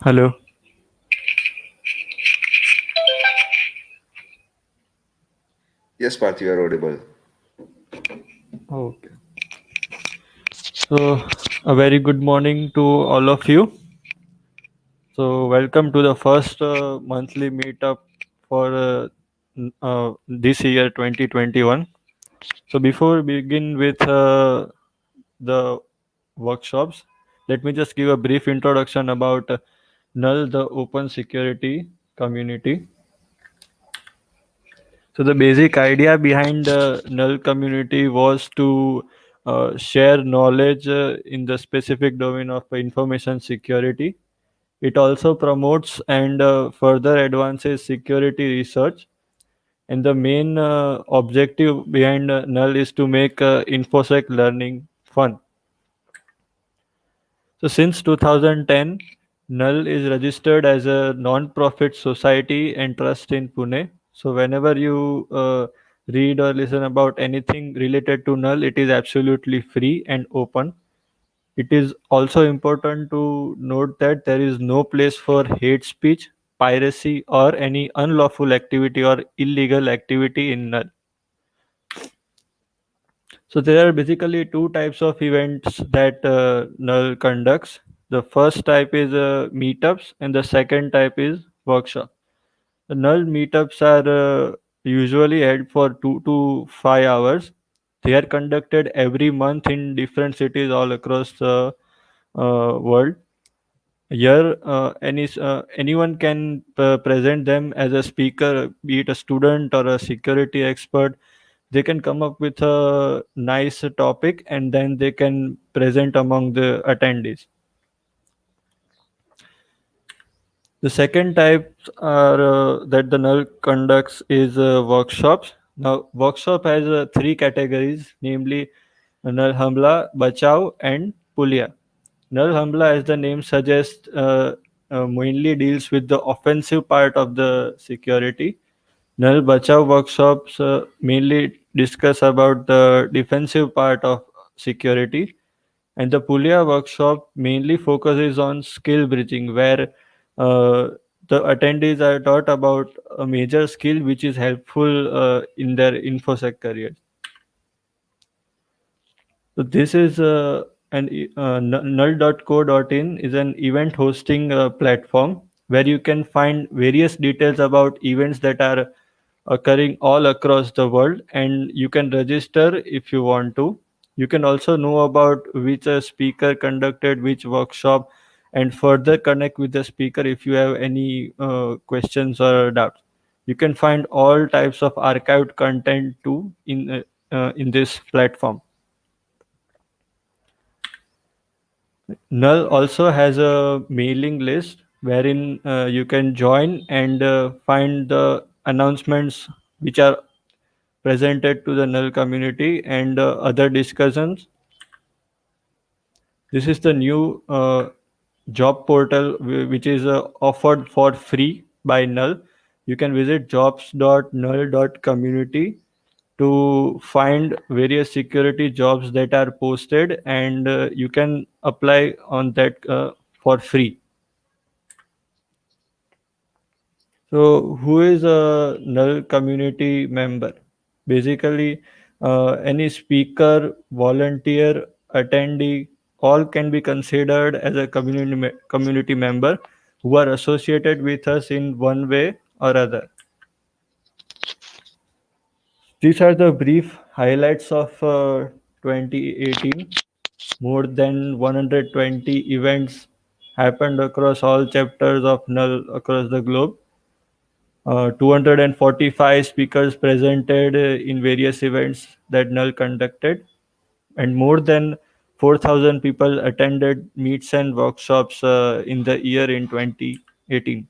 Hello. Yes, Parth, you are audible. Okay. So, a very good morning to all of you. So, welcome to the first monthly meetup for this year 2021. So, before we begin with the workshops, let me just give a brief introduction about Null, the open security community. So the basic idea behind the Null community was to share knowledge in the specific domain of information security. It also promotes and further advances security research. And the main objective behind Null is to make infosec learning fun. So since 2010, Null is registered as a non-profit society and trust in Pune. So whenever you read or listen about anything related to Null, it is absolutely free and open. It is also important to note that there is no place for hate speech, piracy, or any unlawful activity or illegal activity in Null. So there are basically two types of events that Null conducts. The first type is meetups, and the second type is workshop. The Null meetups are usually held for 2 to 5 hours. They are conducted every month in different cities all across the world. Here, anyone can present them as a speaker, be it a student or a security expert. They can come up with a nice topic and then they can present among the attendees. The second types are that the Null conducts is workshops. Now, workshop has three categories, namely Null Hamla, Bachao, and Pulia. Null Hamla, as the name suggests, mainly deals with the offensive part of the security. Null Bachao workshops mainly discuss about the defensive part of security, and the Pulia workshop mainly focuses on skill bridging, where uh, the attendees are taught about a major skill which is helpful in their infosec career. So this is null.co.in is an event hosting platform where you can find various details about events that are occurring all across the world, and you can register if you want to. You can also know about which speaker conducted which workshop and further connect with the speaker if you have any questions or doubts. You can find all types of archived content too in this platform. Null also has a mailing list wherein you can join and find the announcements which are presented to the Null community and other discussions. This is the new job portal which is offered for free by Null. You can visit jobs.null.community to find various security jobs that are posted, and you can apply on that for free. So, who is a Null community member? Basically, any speaker, volunteer, attendee, all can be considered as a community member who are associated with us in one way or other. These are the brief highlights of 2018. More than 120 events happened across all chapters of Null across the globe. 245 speakers presented in various events that Null conducted, and more than 4,000 people attended meets and workshops in the year in 2018.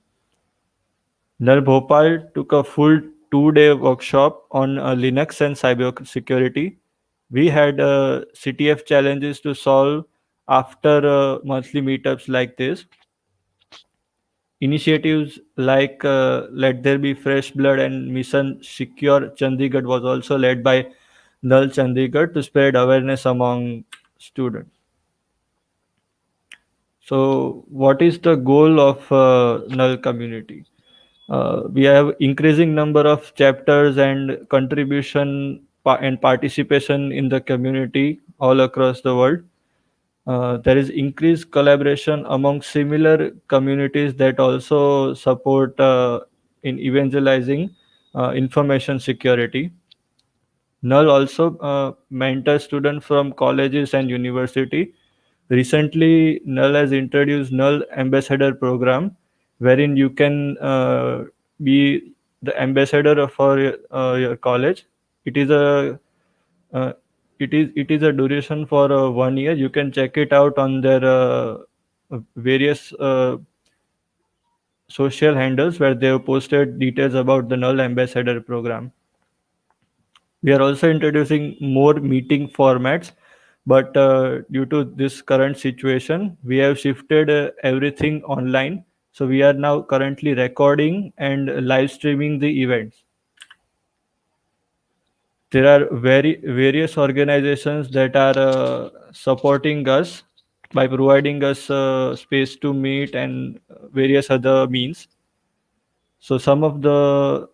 Null Bhopal took a full 2 day workshop on Linux and cyber security. We had CTF challenges to solve after monthly meetups like this. Initiatives like Let There Be Fresh Blood and Mission Secure Chandigarh was also led by Null Chandigarh to spread awareness among students. So, what is the goal of null community? We have increasing number of chapters and contribution and participation in the community all across the world. There is increased collaboration among similar communities that also support in evangelizing information security. Null also mentors students from colleges and university. Recently, Null has introduced Null Ambassador program, wherein you can be the ambassador for your college. It is a uh, it is a duration for 1 year. You can check it out on their various social handles where they have posted details about the Null Ambassador program. We are also introducing more meeting formats, but due to this current situation, we have shifted everything online. So we are now currently recording and live streaming the events. There are various organizations that are supporting us by providing us space to meet and various other means. So some of the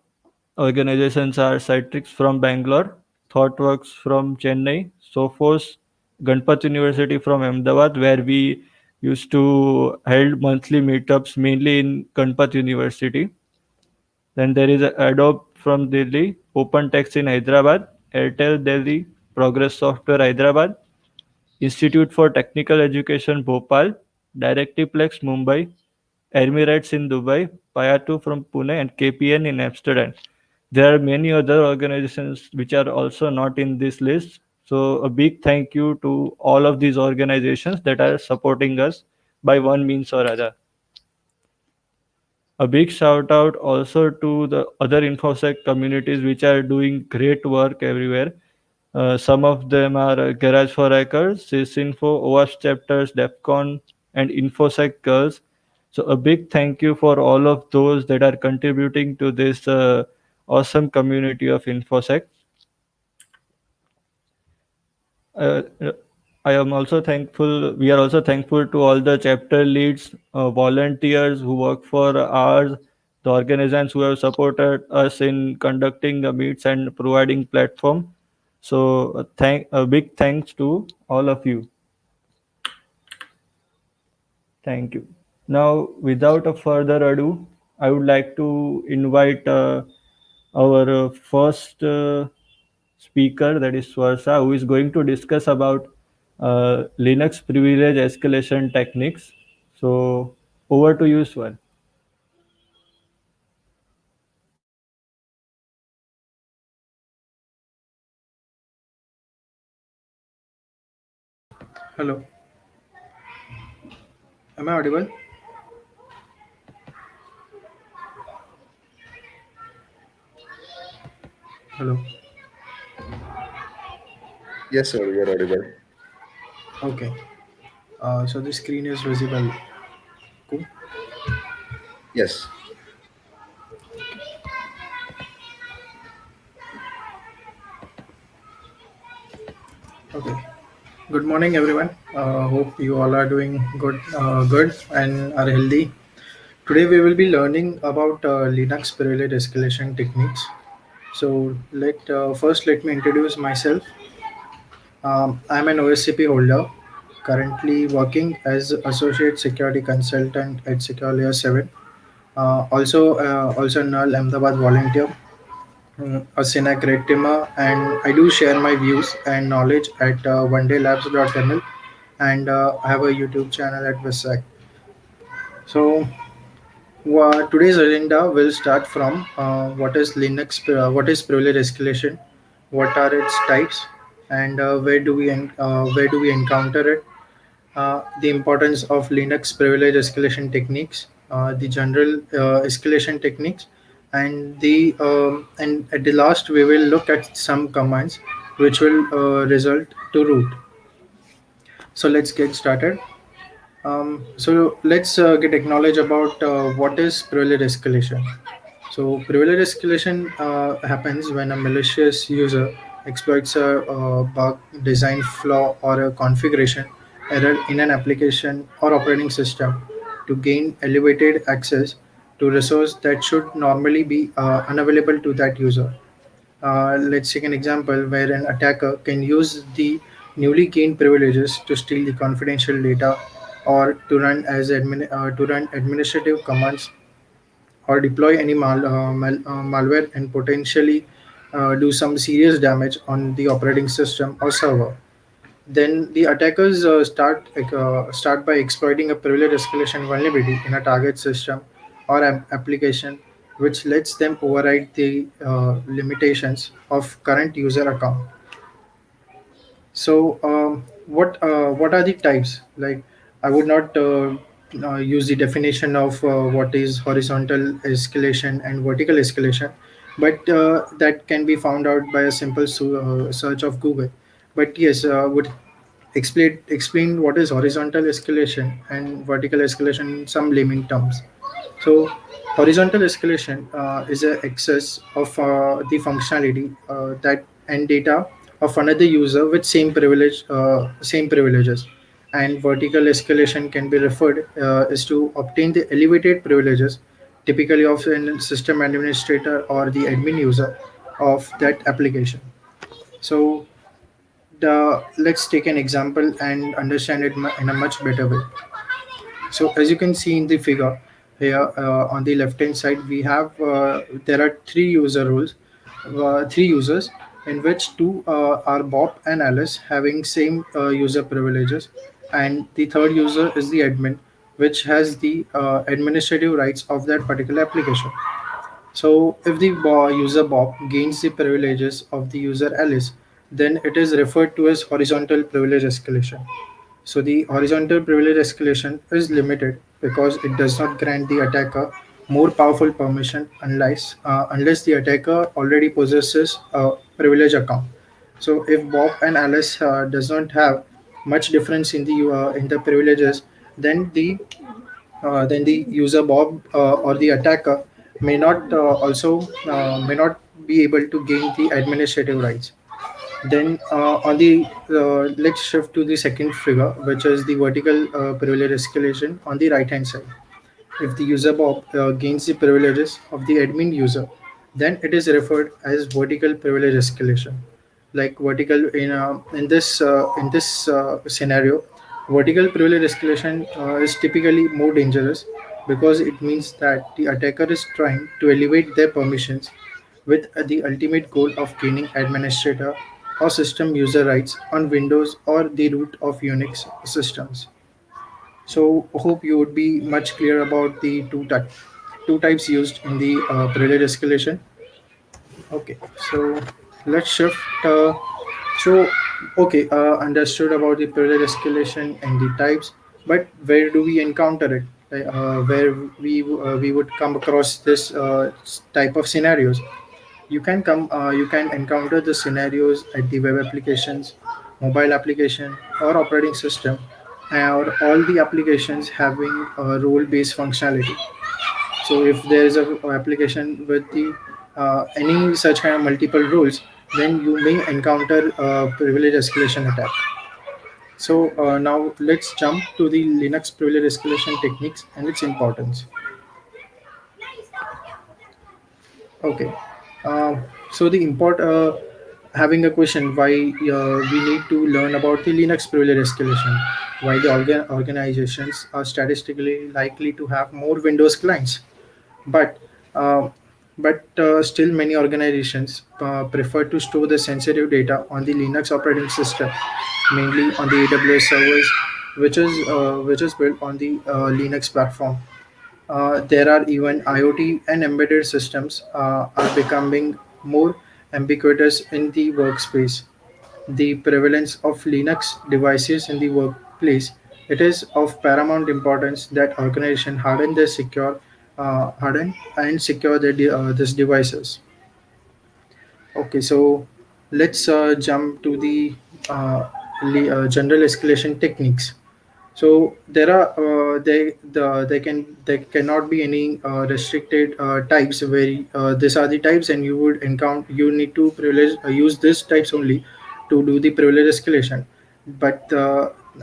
organizations are Citrix from Bangalore, ThoughtWorks from Chennai, Sophos, Ganpat University from Amdavad, where we used to held monthly meetups mainly in Ganpat University. Then there is Adobe from Delhi, OpenText in Hyderabad, Airtel Delhi, Progress Software Hyderabad, Institute for Technical Education Bhopal, Directiveplex Mumbai, Emirates in Dubai, Payatu from Pune, and KPN in Amsterdam. There are many other organizations which are also not in this list. So, a big thank you to all of these organizations that are supporting us by one means or other. A big shout out also to the other infosec communities which are doing great work everywhere. Some of them are Garage for Hackers, Sysinfo, OWASP chapters, DEFCON, and InfoSec Girls. So a big thank you for all of those that are contributing to this awesome community of InfoSec. uh, uh, I am also thankful. We are also thankful to all the chapter leads, volunteers who work for ours, the organizations who have supported us in conducting the meets and providing platform. So, thank a big thanks to all of you. Thank you. Now, without a further ado, I would like to invite our first speaker, that is Swarsa, who is going to discuss about Linux privilege escalation techniques. So, over to you, Swar. Hello, am I audible? Hello. Yes, sir, you are audible. Okay. So the screen is visible. Cool. Yes. Okay. Good morning, everyone. Hope you all are doing good and are healthy. Today we will be learning about Linux privilege escalation techniques. So let me introduce myself. I'm an OSCP holder, currently working as associate security consultant at Secure Layer 7. Also Null Ahmedabad volunteer, a Synac red teamer, and I do share my views and knowledge at onedaylabs.ml, and I have a YouTube channel at Westsac. So today's agenda will start from what is privilege escalation, what are its types, and where do we encounter it, the importance of Linux privilege escalation techniques, the general escalation techniques, and at the last we will look at some commands which will result to root. So let's get started. So let's get acknowledge about what is privilege escalation. So privilege escalation happens when a malicious user exploits a bug, design flaw, or a configuration error in an application or operating system to gain elevated access to resource that should normally be unavailable to that user. Let's take an example where an attacker can use the newly gained privileges to steal the confidential data or to run administrative commands or deploy any malware and potentially do some serious damage on the operating system or server. Then the attackers start by exploiting a privilege escalation vulnerability in a target system or application, which lets them override the limitations of current user account. So, what are the types? Like, I would not use the definition of what is horizontal escalation and vertical escalation, but that can be found out by a simple search of Google. But yes, would explain what is horizontal escalation and vertical escalation in some layman terms. So, horizontal escalation is an excess of the functionality that and data of another user with same privileges. And vertical escalation can be referred is to obtain the elevated privileges, typically of a system administrator or the admin user of that application. So, let's take an example and understand it in a much better way. So as you can see in the figure here on the left hand side, we have there are three users in which two are Bob and Alice having same user privileges, and the third user is the admin, which has the administrative rights of that particular application. So if the user Bob gains the privileges of the user Alice, then it is referred to as horizontal privilege escalation. So the horizontal privilege escalation is limited because it does not grant the attacker more powerful permission unless the attacker already possesses a privilege account. So if Bob and Alice does not have much difference in the privileges, then the user Bob or the attacker may not be able to gain the administrative rights. Then on the let's shift to the second figure, which is the vertical privilege escalation on the right hand side. If the user Bob gains the privileges of the admin user, then it is referred as vertical privilege escalation. Like vertical in this scenario, vertical privilege escalation is typically more dangerous because it means that the attacker is trying to elevate their permissions with the ultimate goal of gaining administrator or system user rights on Windows or the root of Unix systems. So hope you would be much clear about the two types used in the privilege escalation. Okay, so let's shift. So understood about the privilege escalation and the types, but where do we encounter it? Where we would come across this type of scenarios? You can encounter the scenarios at the web applications, mobile application, or operating system, or all the applications having a role-based functionality. So if there is a application with the any such kind of multiple roles, then you may encounter a privilege escalation attack. So now let's jump to the Linux privilege escalation techniques and its importance. Okay. Um, so the import having a question why we need to learn about the Linux privilege escalation. Why the organizations are statistically likely to have more Windows clients, but uh, still many organizations prefer to store the sensitive data on the Linux operating system, mainly on the AWS servers, which is built on the Linux platform. There are even IoT and embedded systems are becoming more ubiquitous in the workspace. The prevalence of Linux devices in the workplace, it is of paramount importance that organizations harden and secure these devices. Okay, so let's jump to the general escalation techniques. So there cannot be any restricted types where these are the types and you need to use these types only to do the privilege escalation. But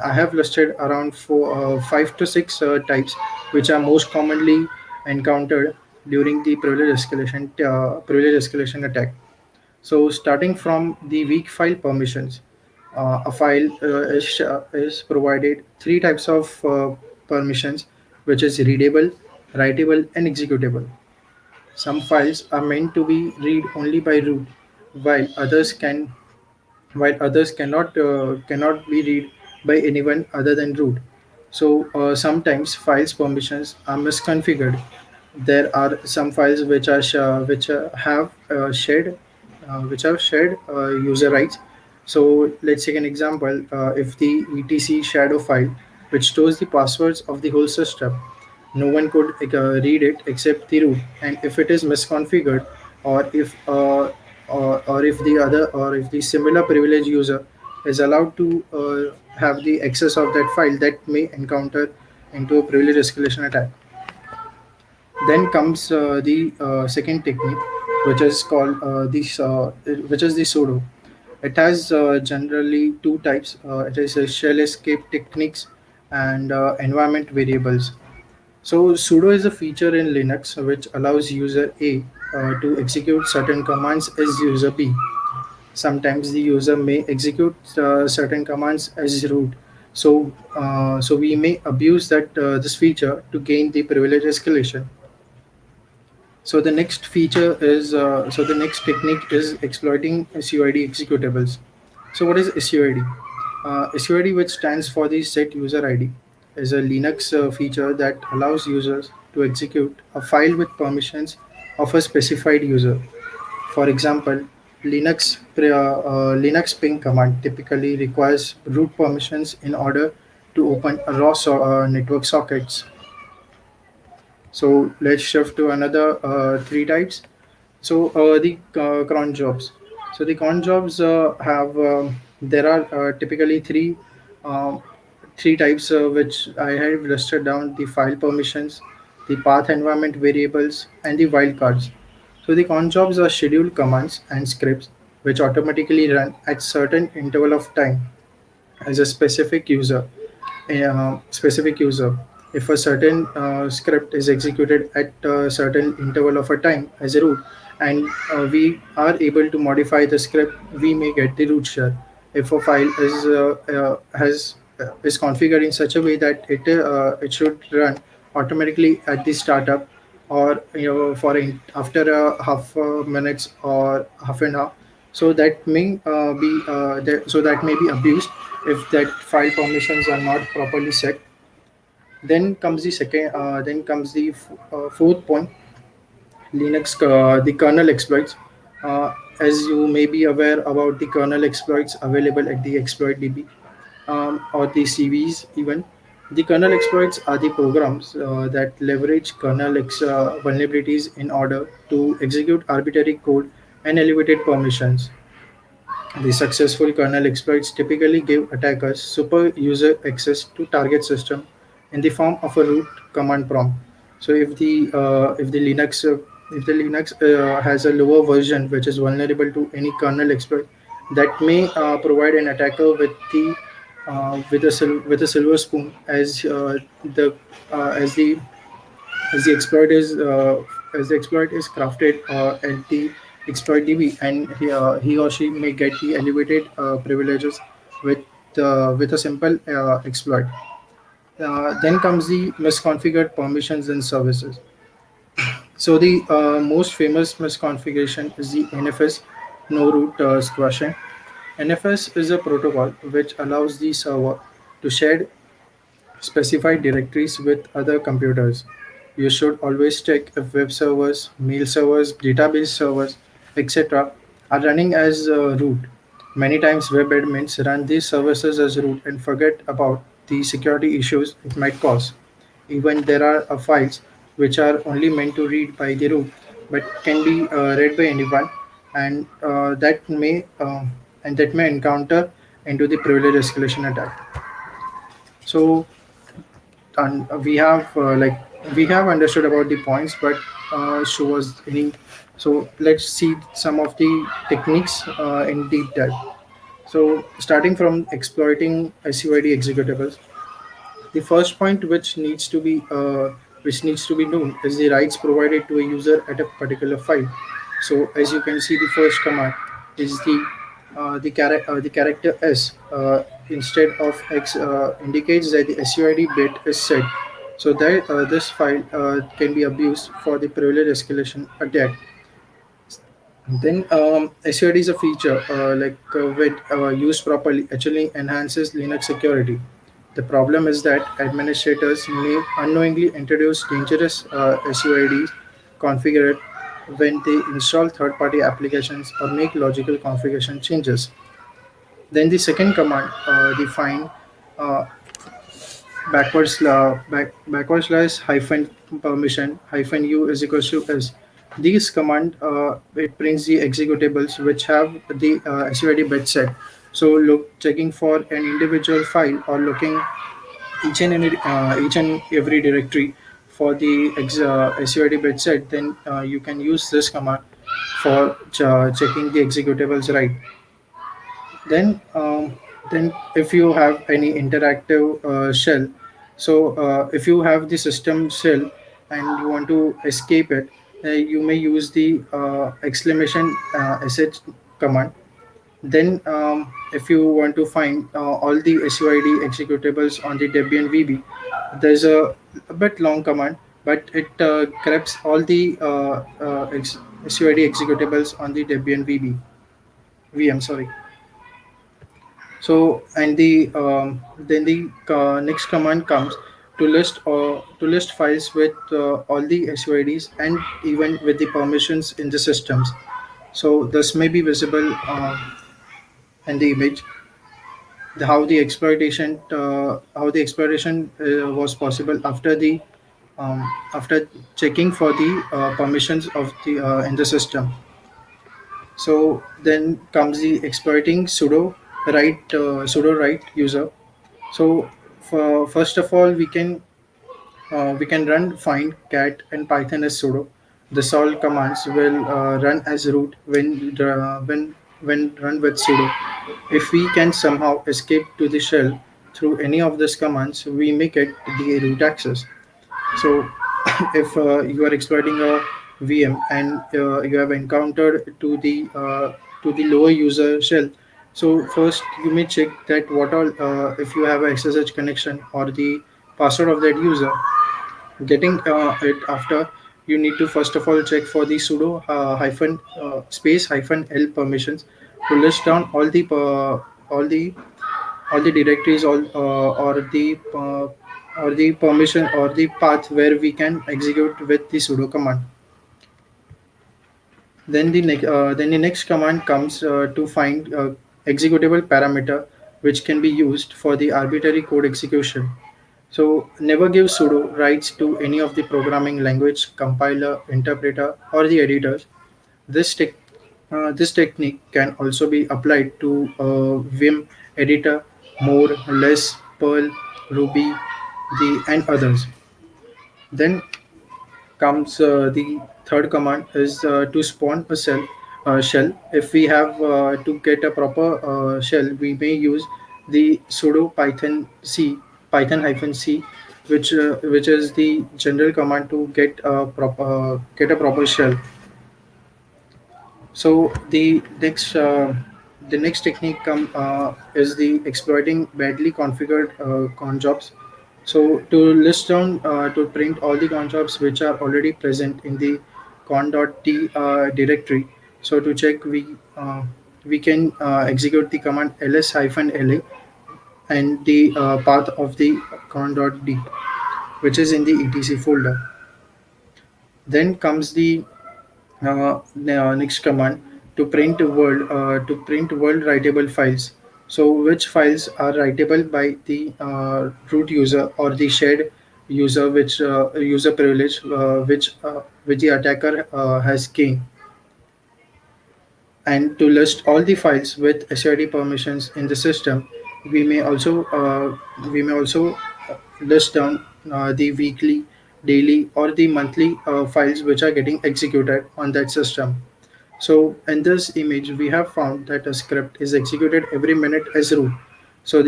I have listed around five to six types which are most commonly encountered during the privilege escalation attack. So starting from the weak file permissions, a file is provided three types of permissions, which is readable, writable, and executable. Some files are meant to be read only by root, while others can while others cannot be read by anyone other than root. So sometimes files permissions are misconfigured. There are some files which have shared user rights. So let's take an example. If the etc shadow file, which stores the passwords of the whole system, no one could read it except the root. And if it is misconfigured, or if the similar privileged user is allowed to have the access of that file, that may encounter into a privilege escalation attack. Then comes the second technique, which is called which is the sudo. It has generally two types. It is shell escape techniques and environment variables. So sudo is a feature in Linux which allows user A to execute certain commands as user B. Sometimes the user may execute certain commands as root. So we may abuse that this feature to gain the privilege escalation. So the next technique is exploiting SUID executables. So what is SUID? SUID, which stands for the set user ID, is a Linux feature that allows users to execute a file with permissions of a specified user. For example, Linux ping command typically requires root permissions in order to open a network sockets. So let's shift to another three types. So the cron jobs. So the cron jobs have there are typically um, three types which I have listed down: the file permissions, the path environment variables, and the wildcards. So the cron jobs are scheduled commands and scripts which automatically run at certain interval of time as a specific user. If a certain script is executed at a certain interval of a time as a root, and we are able to modify the script, we may get the root share. If a file is configured in such a way that it should run automatically at the startup, or after half minutes or half an hour, so that may be abused if that file permissions are not properly set. Then comes the fourth point: the kernel exploits. As you may be aware about the kernel exploits available at the exploit DB, or the CVs even. The kernel exploits are the programs that leverage vulnerabilities in order to execute arbitrary code and elevated permissions. The successful kernel exploits typically give attackers super user access to target system in the form of a root command prompt. So if the Linux has a lower version which is vulnerable to any kernel exploit, that may provide an attacker with a silver spoon the as the as the exploit is crafted at the exploit DB, and he or she may get the elevated privileges with a simple exploit. Then comes the misconfigured permissions and services. So the most famous misconfiguration is the NFS no root squashing. NFS is a protocol which allows the server to share specified directories with other computers. You should always check if web servers, mail servers, database servers, etc. are running as root. Many times, web admins run these services as root and forget about the security issues it might cause. Even there are files which are only meant to read by the root, but can be read by anyone, and that may encounter into the privilege escalation attack. So and we have understood about the points, but show us any. So let's see some of the techniques in deep dive. So starting from exploiting SUID executables, the first point which needs to be known is the rights provided to a user at a particular file. So as you can see, the first command is the character S instead of X indicates that the SUID bit is set. So that this file can be abused for the privilege escalation attack. Then SUID is a feature when used properly actually enhances Linux security. The problem is that administrators may unknowingly introduce dangerous SUIDs configured when they install third-party applications or make logical configuration changes. Then the second command, the find uh, backwards slash hyphen permission hyphen u is equals to s. These command it prints the executables which have the SUID bit set. So look checking for an individual file or looking each and every directory for the SUID bit set, then you can use this command for checking the executables right. Then, then if you have any interactive shell, so if you have the system shell and you want to escape it, you may use the exclamation sh command. Then, if you want to find all the SUID executables on the Debian VB, there's a bit long command, but it grabs all the SUID executables on the Debian VB VM. Sorry. So and the then the next command comes to list files with all the SUIDs and even with the permissions in the systems. So this may be visible in the image. How the exploitation was possible after checking for the permissions of the in the system. So then comes the exploiting pseudo right user. So first of all, we can run find cat and python as sudo. The all commands will run as root when run with sudo. If we can somehow escape to the shell through any of these commands, we make it the root access. So, if you are exploiting a VM and you have encountered to the lower user shell, so first you may check that what all if you have a SSH connection or the password of that user. Getting it after, you need to first of all check for the sudo hyphen space hyphen l permissions to list down all the all the directories all or the permission or the path where we can execute with the sudo command. Then the next command comes to find executable parameter which can be used for the arbitrary code execution. So never give sudo rights to any of the programming language, compiler, interpreter, or the editors. This technique can also be applied to Vim editor, more, less, Perl, Ruby, and others. Then comes the third command is to spawn a shell. If we have to get a proper shell, we may use the sudo python hyphen c, which is the general command to get a proper shell. So the next technique is the exploiting badly configured cron jobs. So to print all the cron jobs which are already present in the con.t directory. So to check we can execute the command ls-la and the path of the con.d which is in the etc folder. Then comes the next command to print world writable files. So which files are writable by the root user or the shared user which user privilege which the attacker has gained, and to list all the files with SID permissions in the system. We may also list down the weekly, daily, or the monthly files which are getting executed on that system. So in this image, we have found that a script is executed every minute as root. So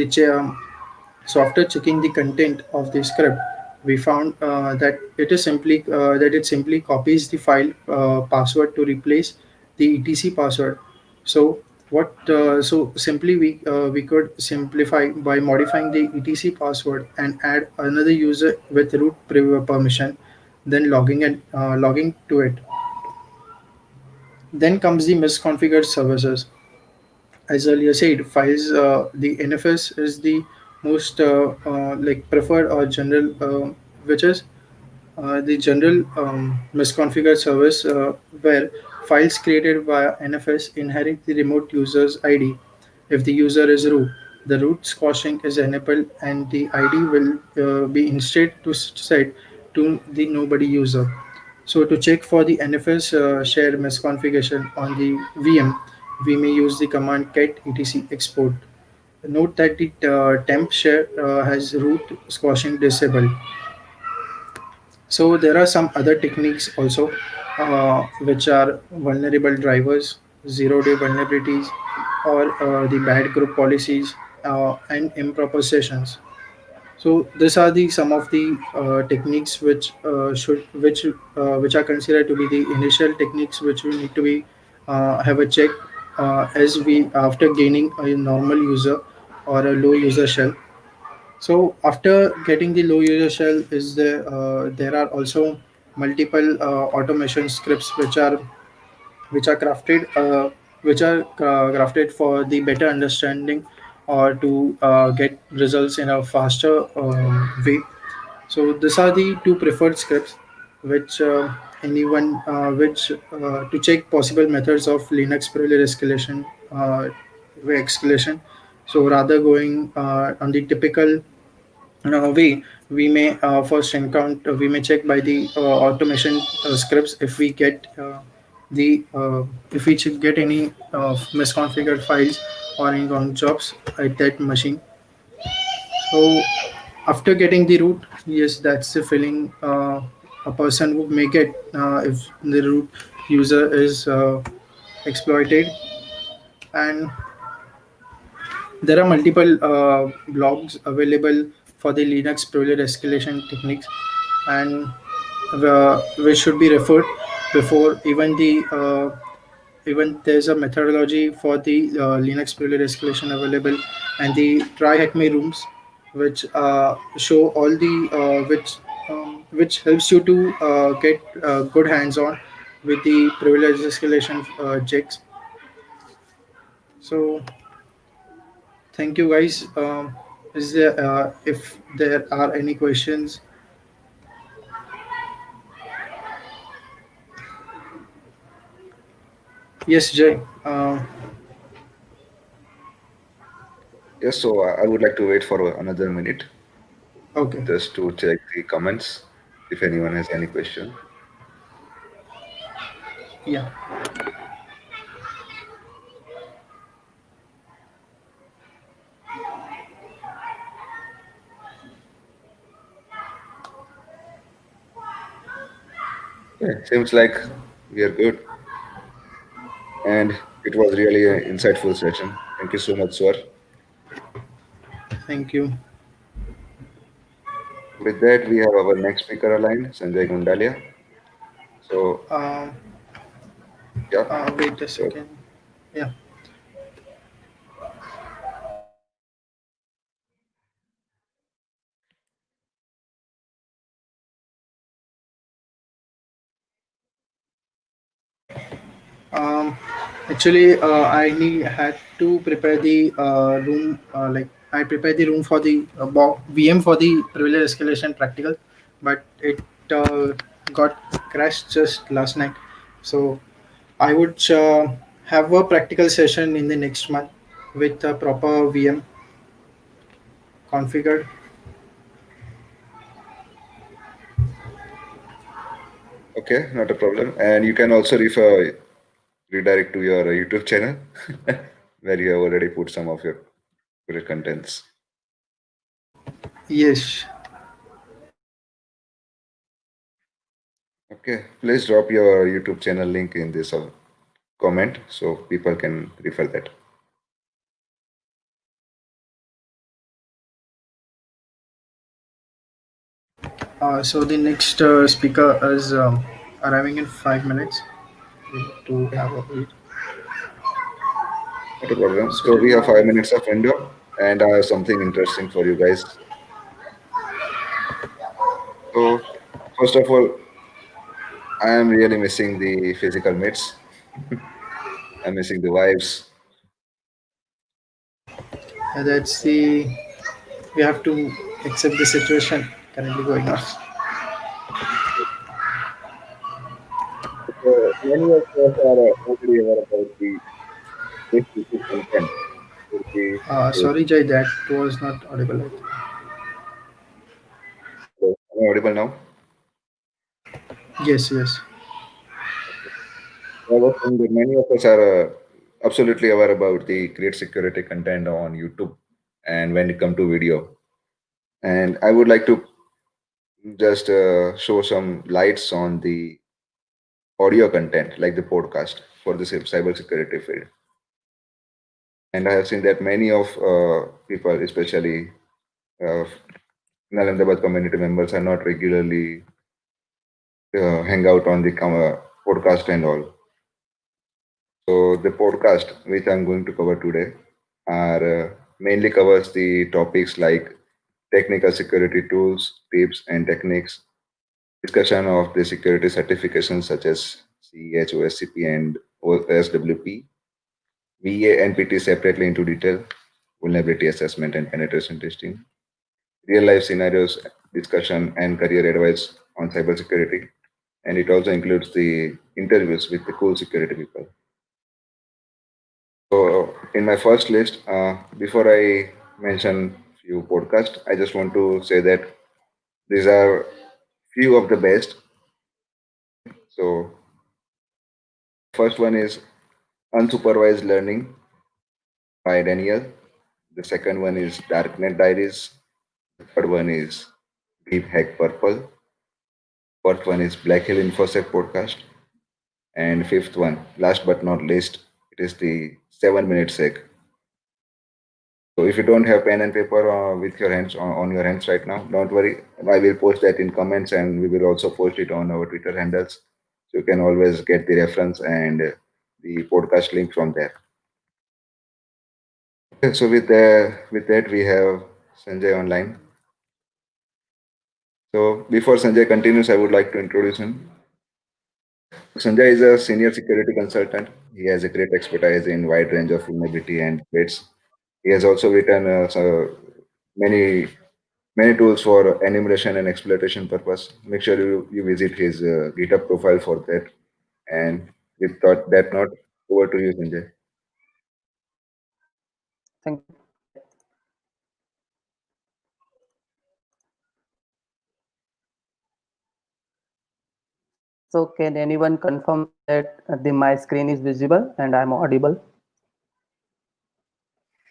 so after checking the content of the script, we found that it simply copies the file password to replace the etc password. So so simply we could simplify by modifying the etc password and add another user with root permission, then logging to it. Then comes the misconfigured services. As earlier said, files the NFS is the most preferred or general, which is the general misconfigured service where files created via NFS inherit the remote user's ID. If the user is root, the root squashing is enabled and the ID will be instead to set to the nobody user. So to check for the NFS share misconfiguration on the VM, we may use the command cat etc export. Note that the temp share has root squashing disabled. So there are some other techniques also, which are vulnerable drivers, zero-day vulnerabilities, or the bad group policies and improper sessions. So these are the some of the techniques which are considered to be the initial techniques which we need to be have a check as we after gaining a normal user or a low user shell. So after getting the low user shell, there are also multiple automation scripts which are crafted for the better understanding or to get results in a faster way. So these are the two preferred scripts which anyone which to check possible methods of Linux privilege escalation. So rather going on the typical way, we may first encounter we may check by the automation scripts if we get the if we get any misconfigured files or any wrong jobs at that machine. So after getting the root, yes, that's the feeling a person would may get if the root user is exploited. And there are multiple blogs available for the Linux privilege escalation techniques, and which should be referred before even there's a methodology for the Linux privilege escalation available, and the try hack me rooms, which show all the which helps you to get good hands on with the privilege escalation checks. So thank you guys. Is there if there are any questions? Yes, Jay. Yes, so I would like to wait for another minute Okay. just to check the comments if anyone has any question. Yeah. Yeah, seems like we are good. And it was really an insightful session. Thank you so much, sir. Thank you. With that, we have our next speaker aligned, Sanjay Gundalia. So, Um, yeah, Wait a so, second. Yeah. Um, Actually, had to prepare the room. I prepared the room for the VM for the privilege escalation practical, but it uh, got crashed just last night. So I would have a practical session in the next month with a proper VM configured. okay, not a problem. And you can also redirect to your YouTube channel where you have already put some of your great contents. Yes. Okay, please drop your YouTube channel link in this comment so people can refer that. So the next speaker is arriving in 5 minutes. We need to have a wait. Not a problem. So So till we have now, 5 minutes of window, and I have something interesting for you guys. So first of all, I am really missing the physical meets. I'm missing the vibes. that's the we have to accept the situation currently going on. Many of us are already aware about the this content. Sorry, Jay, that was not audible. I think. Am I audible now? Yes, yes. I was saying that many of us are absolutely aware about the great security content on YouTube and when it comes to video. And I would like to just show some lights on the audio content, like the podcast for the cybersecurity field. And I have seen that many of people, especially uh, Null Ahmedabad community members, are not regularly hang out on the podcast and all. So the podcast which I'm going to cover today are mainly covers the topics like technical security tools, tips and techniques, discussion of the security certifications such as CEH, OSCP and OSWP, VA and PT separately into detail, vulnerability assessment and penetration testing, real life scenarios, discussion and career advice on cybersecurity. And it also includes the interviews with the cool security people. So, in my first list, before I mention few podcasts, I just want to say that these are few of the best. So, first one is Unsupervised Learning by Daniel. The second one is Darknet Diaries. The third one is Deep Hack Purple. Fourth one is Black Hill InfoSec podcast. And fifth one, last but not least, it is the 7 minute sec. So if you don't have pen and paper with your hands on your hands right now, don't worry. I will post that in comments and we will also post it on our Twitter handles. So you can always get the reference and the podcast link from there. Okay, so with that we have Sanjay online. So before Sanjay continues, I would like to introduce him. Sanjay is a senior security consultant. He has a great expertise in wide range of vulnerability and threats. He has also written many many tools for enumeration and exploitation purpose. Make sure you visit his GitHub profile for that. And with that note, over to you, Sanjay. Thank you. So can anyone confirm that my screen is visible and I'm audible?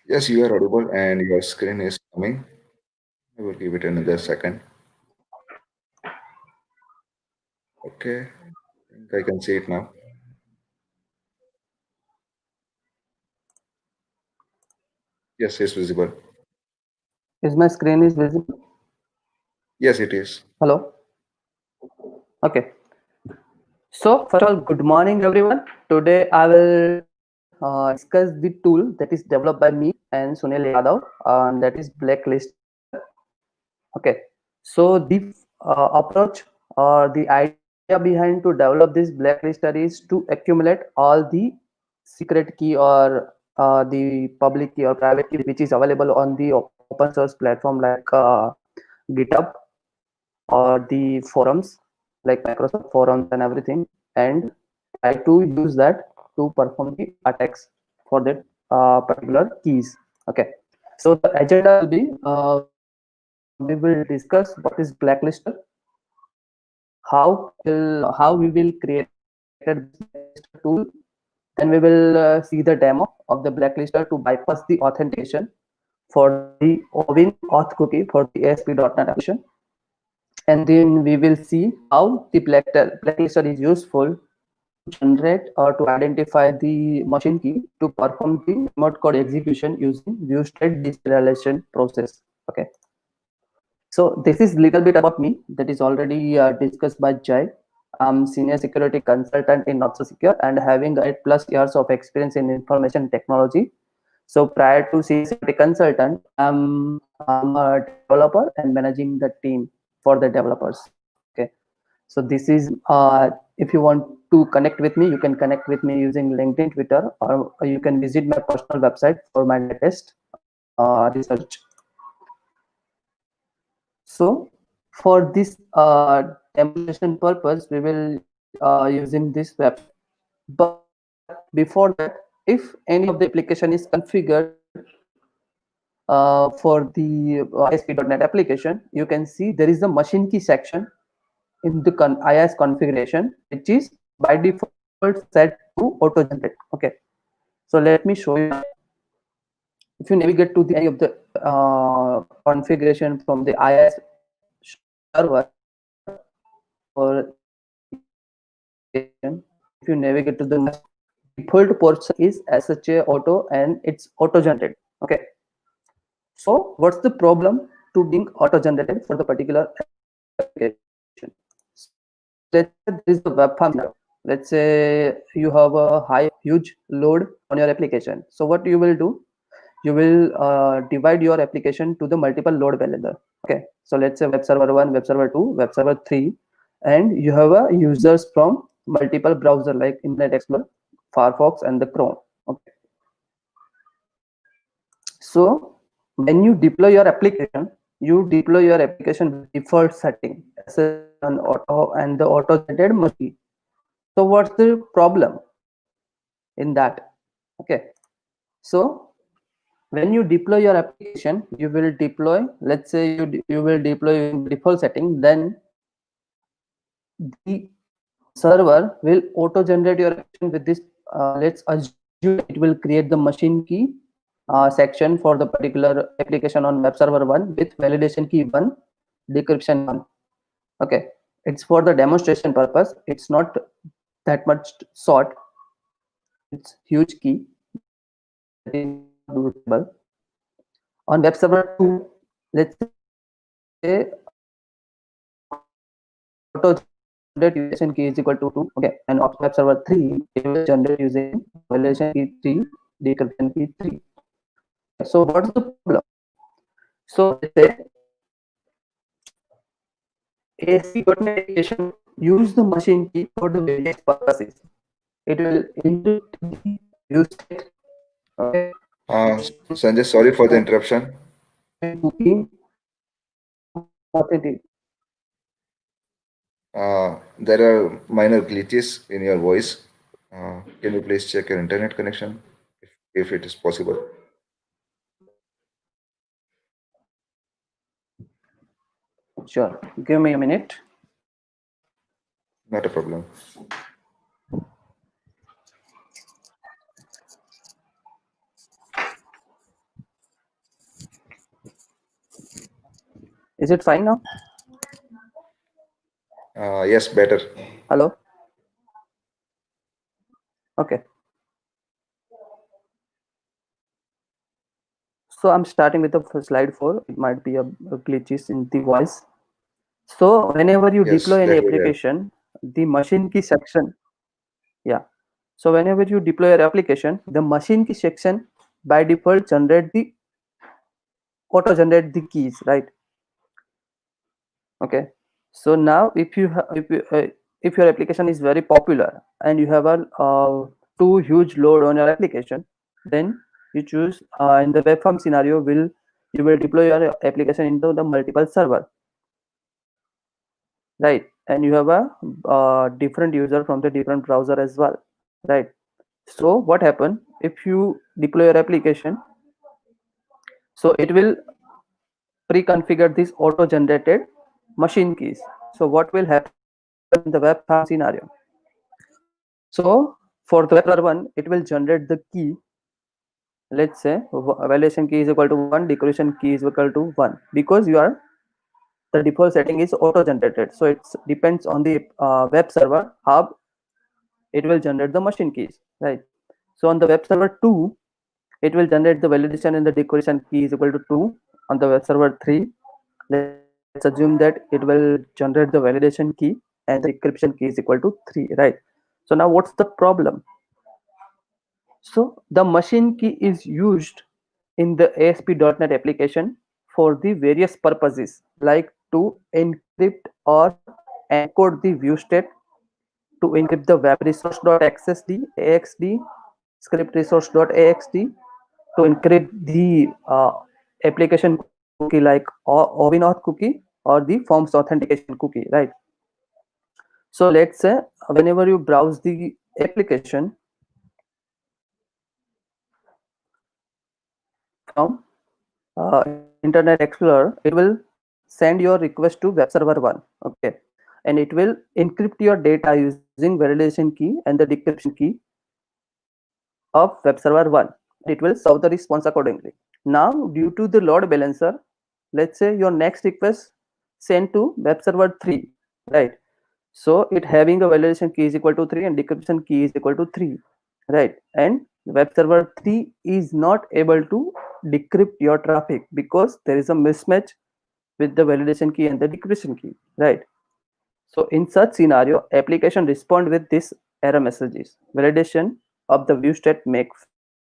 Yes, you are audible and your screen is coming. I will give it another second. Okay, I think I can see it now. Yes, it's visible. Is my screen is visible? Yes, it is. Hello? Okay. So first of all, good morning everyone. Today I will discuss the tool that is developed by me and Sunil Yadav, and that is Blacklister. Okay. So the approach or the idea behind to develop this Blacklister is to accumulate all the secret key or the public key or private key which is available on the open source platform like GitHub or the forums like Microsoft forums and everything, and try to use that to perform the attacks for that particular keys. Okay, so the agenda will be we will discuss what is Blacklister, how we will create this Blacklister tool, then we will see the demo of the Blacklister to bypass the authentication for the OWIN auth cookie for the ASP.NET application, and then we will see how the Blacklister is useful generate or to identify the machine key to perform the remote code execution using view state deserialization process. Okay. So this is little bit about me that is already discussed by Jai. I'm senior security consultant in Not So Secure and having 8+ years of experience in information technology. So prior to senior security consultant, I'm a developer and managing the team for the developers. Okay. So this is if you want to connect with me, you can connect with me using LinkedIn, Twitter, or you can visit my personal website for my latest research. So for this demonstration purpose, we will using this website. But before that, if any of the application is configured for the ASP.NET application, you can see there is a machine key section in the IIS configuration, which is by default set to auto generate. Okay, so let me show you. If you navigate to the any of the configuration from the IIS server or if you navigate to the default portion is SHA auto and it's auto generated. Okay, so what's the problem to being auto generated for the particular application? So let's say there is a web farm scenario. Let's say you have a huge load on your application. So what you will do, you will divide your application to the multiple load balancer. Okay, so let's say web server 1, web server 2, web server 3, and you have a users from multiple browser like Internet Explorer, Firefox, and the Chrome. Okay, so when you deploy your application, you deploy your application with default setting as an auto and the auto generated must be. So what's the problem in that? Okay, so when you deploy your application, you will deploy, let's say you will deploy using default setting, then the server will auto generate your application with this let's assume it will create the machine key section for the particular application on web server 1 with validation key 1, decryption 1. Okay, it's for the demonstration purpose, it's not that much short, it's huge key that is not bootable. On web server 2, let's say auto generate validation key is equal to 2. Okay, and on web server 3 it will generate using validation key 3, decryption key 3. So what's the problem? So let's say ASP.NET application use the machine key for the various purposes. It will input the use state. Okay. Sanjay, sorry for the interruption. Authentic. There are minor glitches in your voice. Can you please check your internet connection if it is possible? Sure. Give me a minute. Not a problem. Is it fine now? Yes, better. Hello. Okay. So I'm starting with the slide 4. It might be a glitches in the voice. So whenever you Yes, deploy any that will help. application, the machine key section, yeah. So whenever you deploy your application, the machine key section by default auto generate the keys, right? Okay. So now if your application is very popular and you have a too huge load on your application, then you choose in the web form scenario you will deploy your application into the multiple server, right? And you have a different user from the different browser as well, right? So what happen if you deploy your application? So it will pre-configure this auto generated machine keys. So what will happen in the web farm scenario? So for the web server 1, it will generate the key. Let's say validation key is equal to 1, decryption key is equal to 1, because the default setting is auto generated. So it depends on the web server how it will generate the machine keys, right? So on the web server 2, it will generate the validation and the declaration key is equal to 2. On the web server 3, let's assume that it will generate the validation key and the decryption key is equal to 3, right? So now what's the problem? So the machine key is used in the ASP.NET application for the various purposes, like to encrypt or encode the view state, to encrypt the web resource.xsd, axd, script resource.axd, to encrypt the application cookie like OAuth cookie or the forms authentication cookie, right? So let's say whenever you browse the application from Internet Explorer, it will send your request to web server 1, okay, and it will encrypt your data using validation key and the decryption key of web server 1. It will serve the response accordingly. Now due to the load balancer, let's say your next request sent to web server 3, right? So it having a validation key is equal to 3 and decryption key is equal to 3, right? And web server 3 is not able to decrypt your traffic because there is a mismatch with the validation key and the decryption key, right? So in such scenario, application respond with this error messages. Validation of the view state make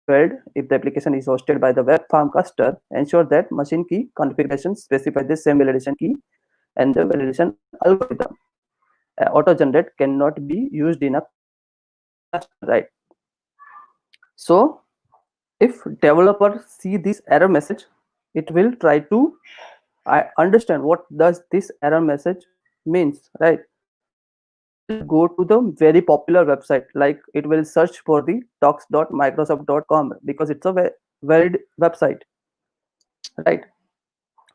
failed if the application is hosted by the web farm cluster. Ensure that machine key configuration specify the same validation key and the validation algorithm. Auto generate cannot be used in a cluster, right? So if developer see this error message, it will try to understand what does this error message means, right? So it will go to the very popular website, like it will search for the docs.microsoft.com because it's a valid website, right?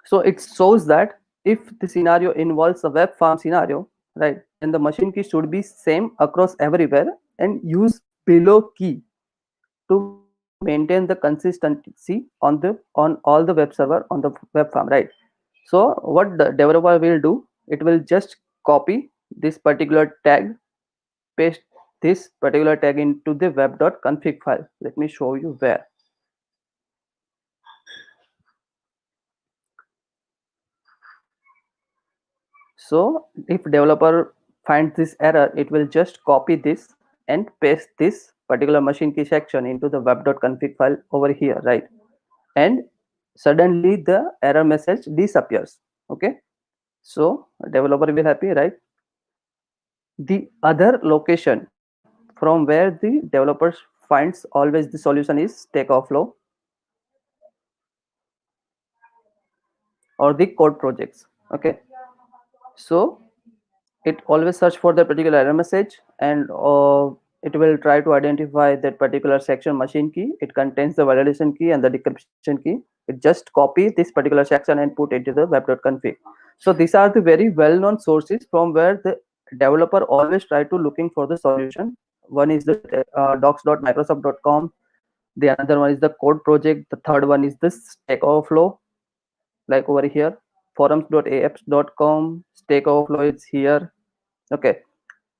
So it shows that if the scenario involves a web farm scenario, right, then the machine key should be same across everywhere and use below key to maintain the consistency on all the web server on the web farm, right? So what the developer will do, it will just copy this particular tag, paste this particular tag into the web.config file. Let me show you where. So if developer finds this error, it will just copy this and paste this particular machine key section into the web.config file over here, right? And suddenly the error message disappears, okay? So developer will happy, right? The other location from where the developers finds always the solution is Stack Overflow or the code projects, okay? So it always search for that particular error message, and it will try to identify that particular section machine key. It contains the validation key and the decryption key. It just copy this particular section and put it into the web.config. So these are the very well-known sources from where the developer always try to looking for the solution. One is the docs.microsoft.com, the another one is the code project, the third one is the Stack Overflow, like over here, forums.apps.com, Stack Overflow is here, okay.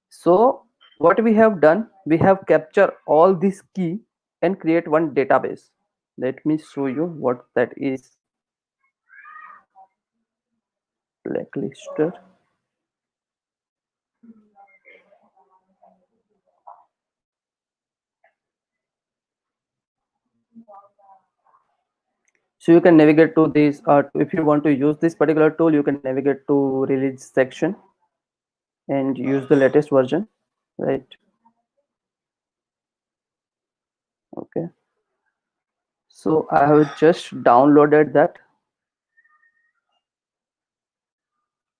So what we have done, we have captured all this key and create one database. Let me show you what that is. Blacklister. So you can navigate to this, if you want to use this particular tool, you can navigate to release section and use the latest version, right? Okay. So I have just downloaded that,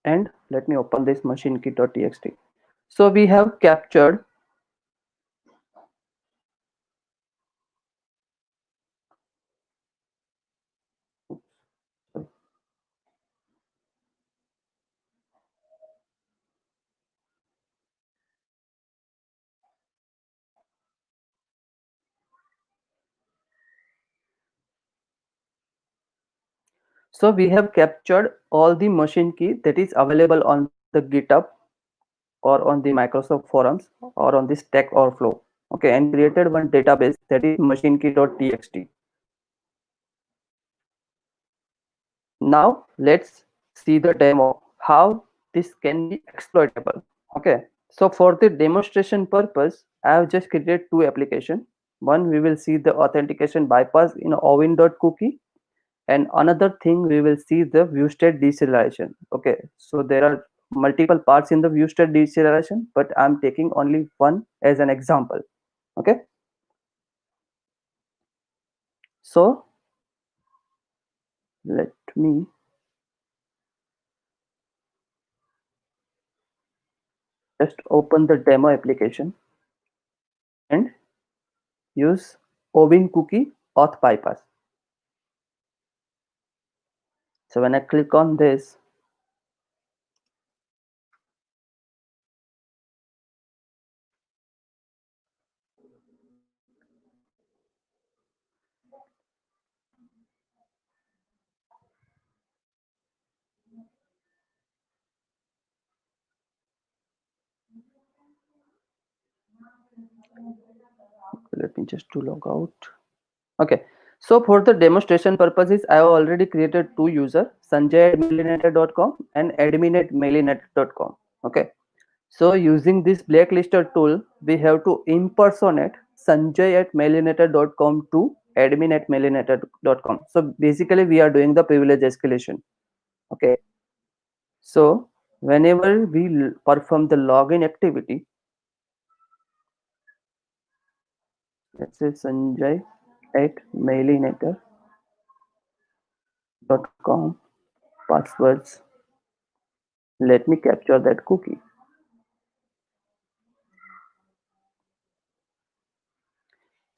and let me open this machine key.txt. So we have captured So we have captured all the machine key that is available on the GitHub or on the Microsoft forums or on the Stack Overflow. Okay, and created one database that is machinekey.txt. Now let's see the demo how this can be exploitable. Okay, so for the demonstration purpose, I have just created two applications. One, we will see the authentication bypass in ovin.cookie, and another thing we will see the view state deceleration. Okay, so there are multiple parts in the view state deceleration, but I'm taking only one as an example. Okay, so let me just open the demo application and use ovin cookie auth bypass. So when I click on this, let me just to log out. Okay, so for the demonstration purposes, I have already created two users, Sanjay at mailinator.com and admin at mailinator.com. Okay, so using this blacklister tool, we have to impersonate Sanjay at mailinator.com to admin at mailinator.com. So basically, we are doing the privilege escalation. Okay, so whenever we perform the login activity, let's say Sanjay at mailinator.com passwords. Let me capture that cookie.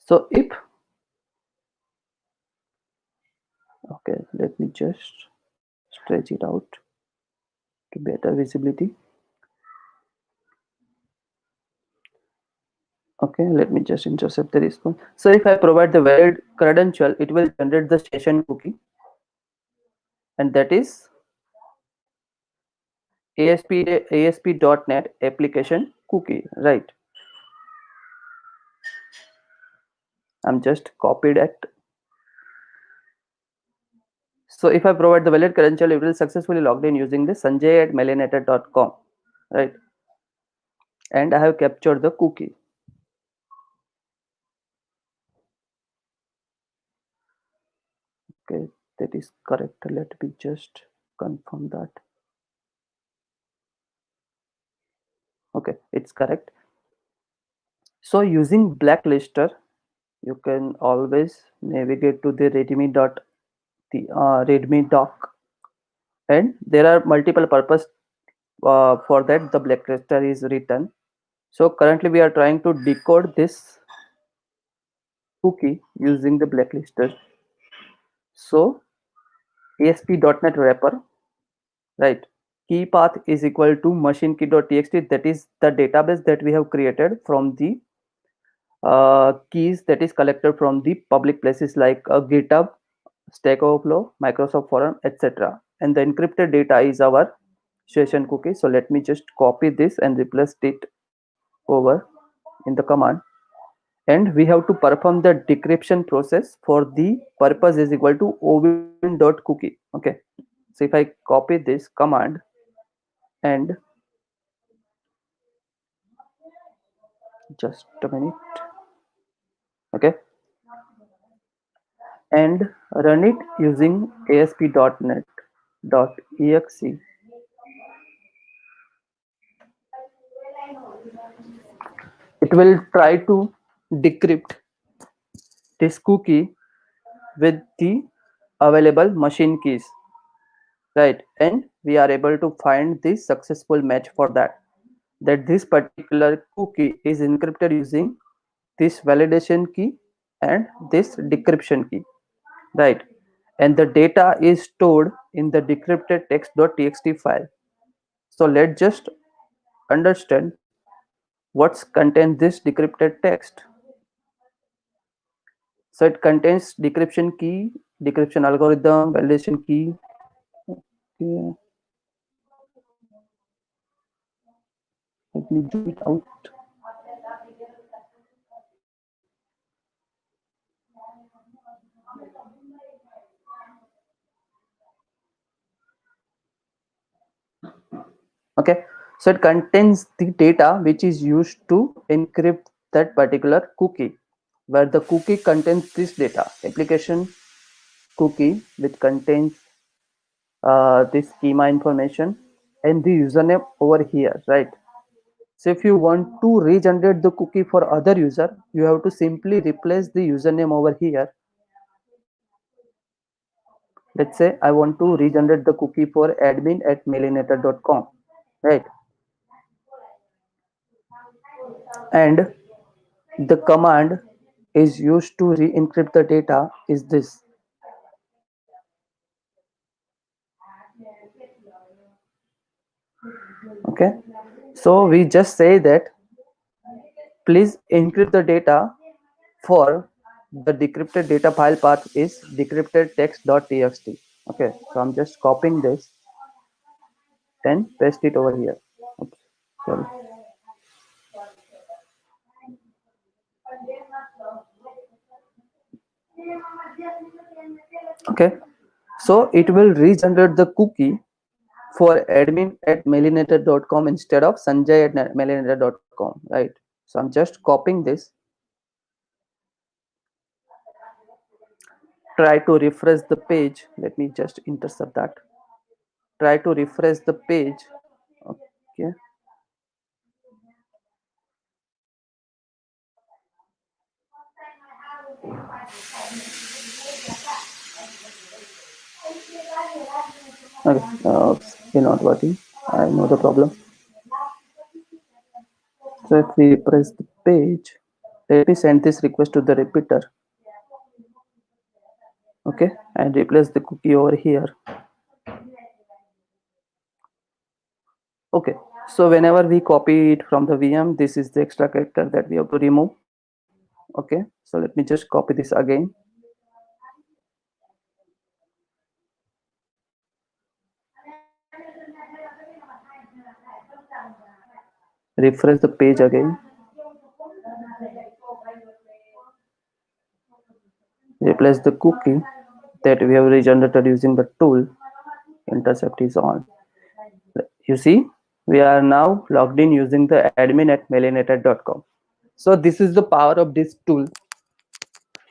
So if, okay, let me just stretch it out to better visibility. Okay, let me just intercept the response. So if I provide the valid credential, it will generate the session cookie, and that is ASP.NET application cookie, right? I'm just copied it. So if I provide the valid credential, it will successfully logged in using the Sanjay at mailinator.com, right? And I have captured the cookie. Okay, that is correct. Let me just confirm that. Okay, it's correct. So using blacklister, you can always navigate to the readme doc, and there are multiple purpose for that the blacklister is written. So currently we are trying to decode this cookie using the blacklister. So ASP.NET wrapper, right? Key path is equal to machinekey.txt. That is the database that we have created from the keys that is collected from the public places like GitHub, Stack Overflow, Microsoft Forum, etc. And the encrypted data is our session cookie. So let me just copy this and replace it over in the command. And we have to perform the decryption process for the purpose is equal to ovin.cookie. Okay. So if I copy this command and just a minute, okay, and run it using asp.net.exe, it will try to decrypt this cookie with the available machine keys, right? And we are able to find the successful match for that this particular cookie is encrypted using this validation key and this decryption key, right? And the data is stored in the decrypted text.txt file. So let's just understand what's contains this decrypted text. So it contains decryption key, decryption algorithm, validation key. Okay. Let me zoom it out. Okay, so it contains the data which is used to encrypt that particular cookie, where the cookie contains this data, application cookie, which contains this schema information and the username over here, right? So if you want to regenerate the cookie for other user, you have to simply replace the username over here. Let's say I want to regenerate the cookie for admin@mailinator.com, right? And the command is used to re-encrypt the data is this. Okay, so we just say that please encrypt the data for the decrypted data file path is decrypted text.txt. Okay, so I'm just copying this and paste it over here. Oops, sorry. Okay, so it will regenerate the cookie for admin@mailinator.com instead of sanjay@mailinator.com, right? So I'm just copying this. Try to refresh the page. Let me just intercept that. Try to refresh the page. Okay. Okay. Still not working. I know the problem. So if we refresh the page, let me send this request to the repeater. Okay, and replace the cookie over here. Okay, so whenever we copy it from the VM, this is the extra character that we have to remove. Okay, so let me just copy this again. Refresh the page again. Replace the cookie that we have regenerated using the tool. Intercept is on. You see, we are now logged in using the admin@mailinator.com. So this is the power of this tool.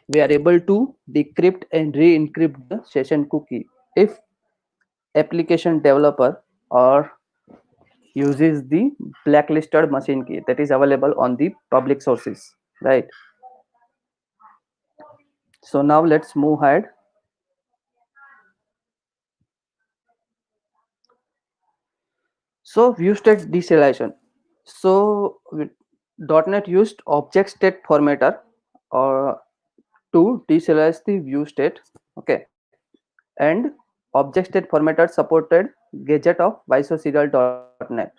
We are able to decrypt and re-encrypt the session cookie if application developer or uses the blacklisted machine key that is available on the public sources, right? So now let's move ahead. So view state deserialization. So .NET used object state formatter or to deserialize the view state. Okay, and object state formatter supported gadget of bisoserial.net.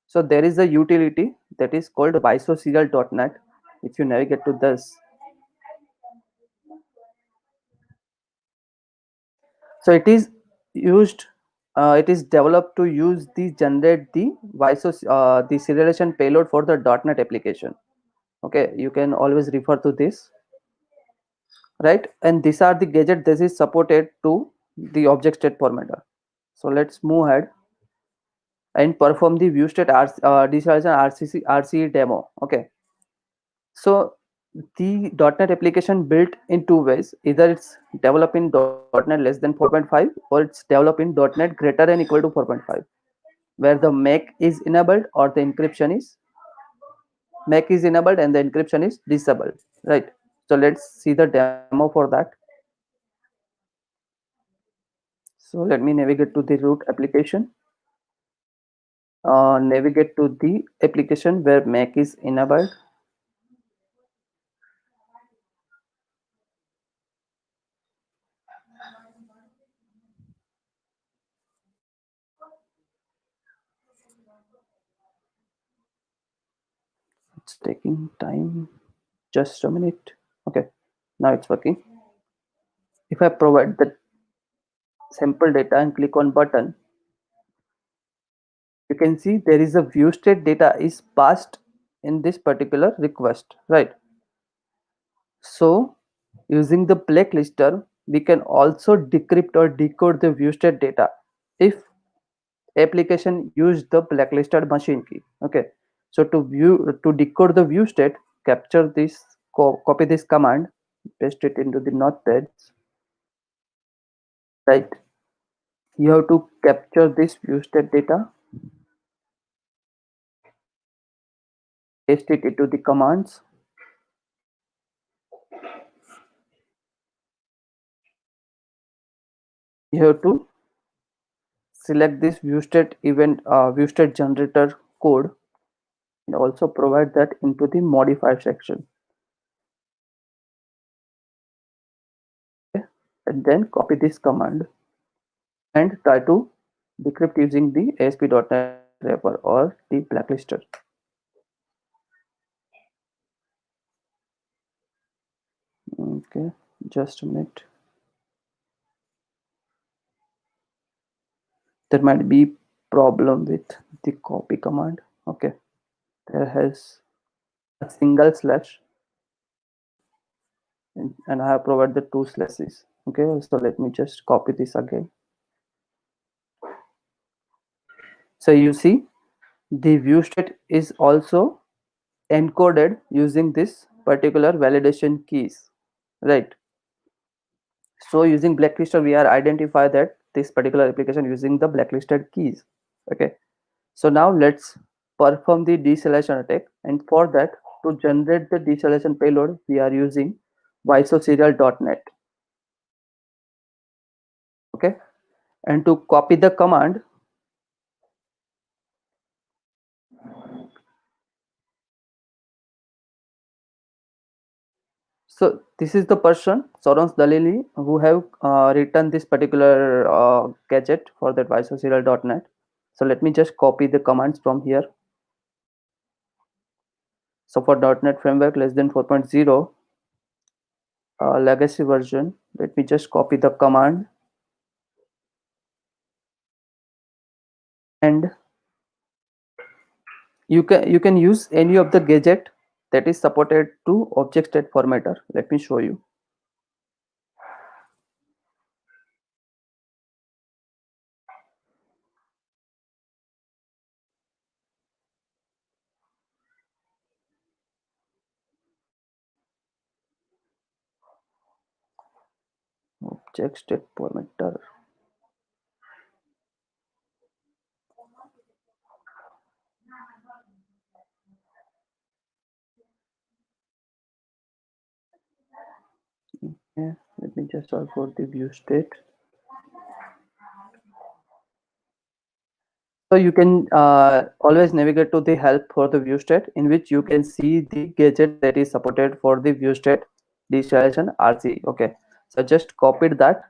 So there is a utility that is called bisoserial.net. If you navigate to this, so it is used. It is developed to use the generate the the serialization payload for the .NET application. Okay, you can always refer to this, right? And these are the gadget that is supported to the object state formatter. So let's move ahead and perform the view state deserialization RCE demo. Okay, so the .NET application built in two ways: either it's developed in .NET less than 4.5 or it's developed in .NET greater than equal to 4.5, where the make is enabled or the encryption is make is enabled and the encryption is disabled, right? So let's see the demo for that. So let me navigate to the root application. Navigate to the application where make is enabled. It's taking time. Just a minute. Okay, now it's working. If I provide the sample data and click on button, you can see there is a view state data is passed in this particular request, right? So using the blacklister, we can also decrypt or decode the view state data if application use the blacklisted machine key. Okay, so to decode the view state, capture this, copy this command, paste it into the notepad, right? You have to capture this view state data, paste it into the commands. You have to select this view state event, view state generator code, and also provide that into the modify section. Okay? And then copy this command and try to decrypt using the ASP.NET wrapper or the blacklister. Okay, just a minute. There might be problem with the copy command. Okay, there has a single slash and I have provided the 2 slashes. Okay, so let me just copy this again. So you see the view state is also encoded using this particular validation keys, right? So using blacklister, we are identify that this particular application using the blacklisted keys. Okay, so now let's perform the deceleration attack, and for that, to generate the deceleration payload, we are using visoserial.net. Okay, and to copy the command, so this is the person Sorons Dalili who have written this particular gadget for that visoserial.net. So let me just copy the commands from here. So for .NET framework less than 4.0 legacy version, let me just copy the command and you can use any of the gadget that is supported to object state formatter. Let me show you. Object state formatter. Okay, let me just solve for the view state. So you can always navigate to the help for the view state, in which you can see the gadget that is supported for the view state deceleration RC. Okay, so just copied that,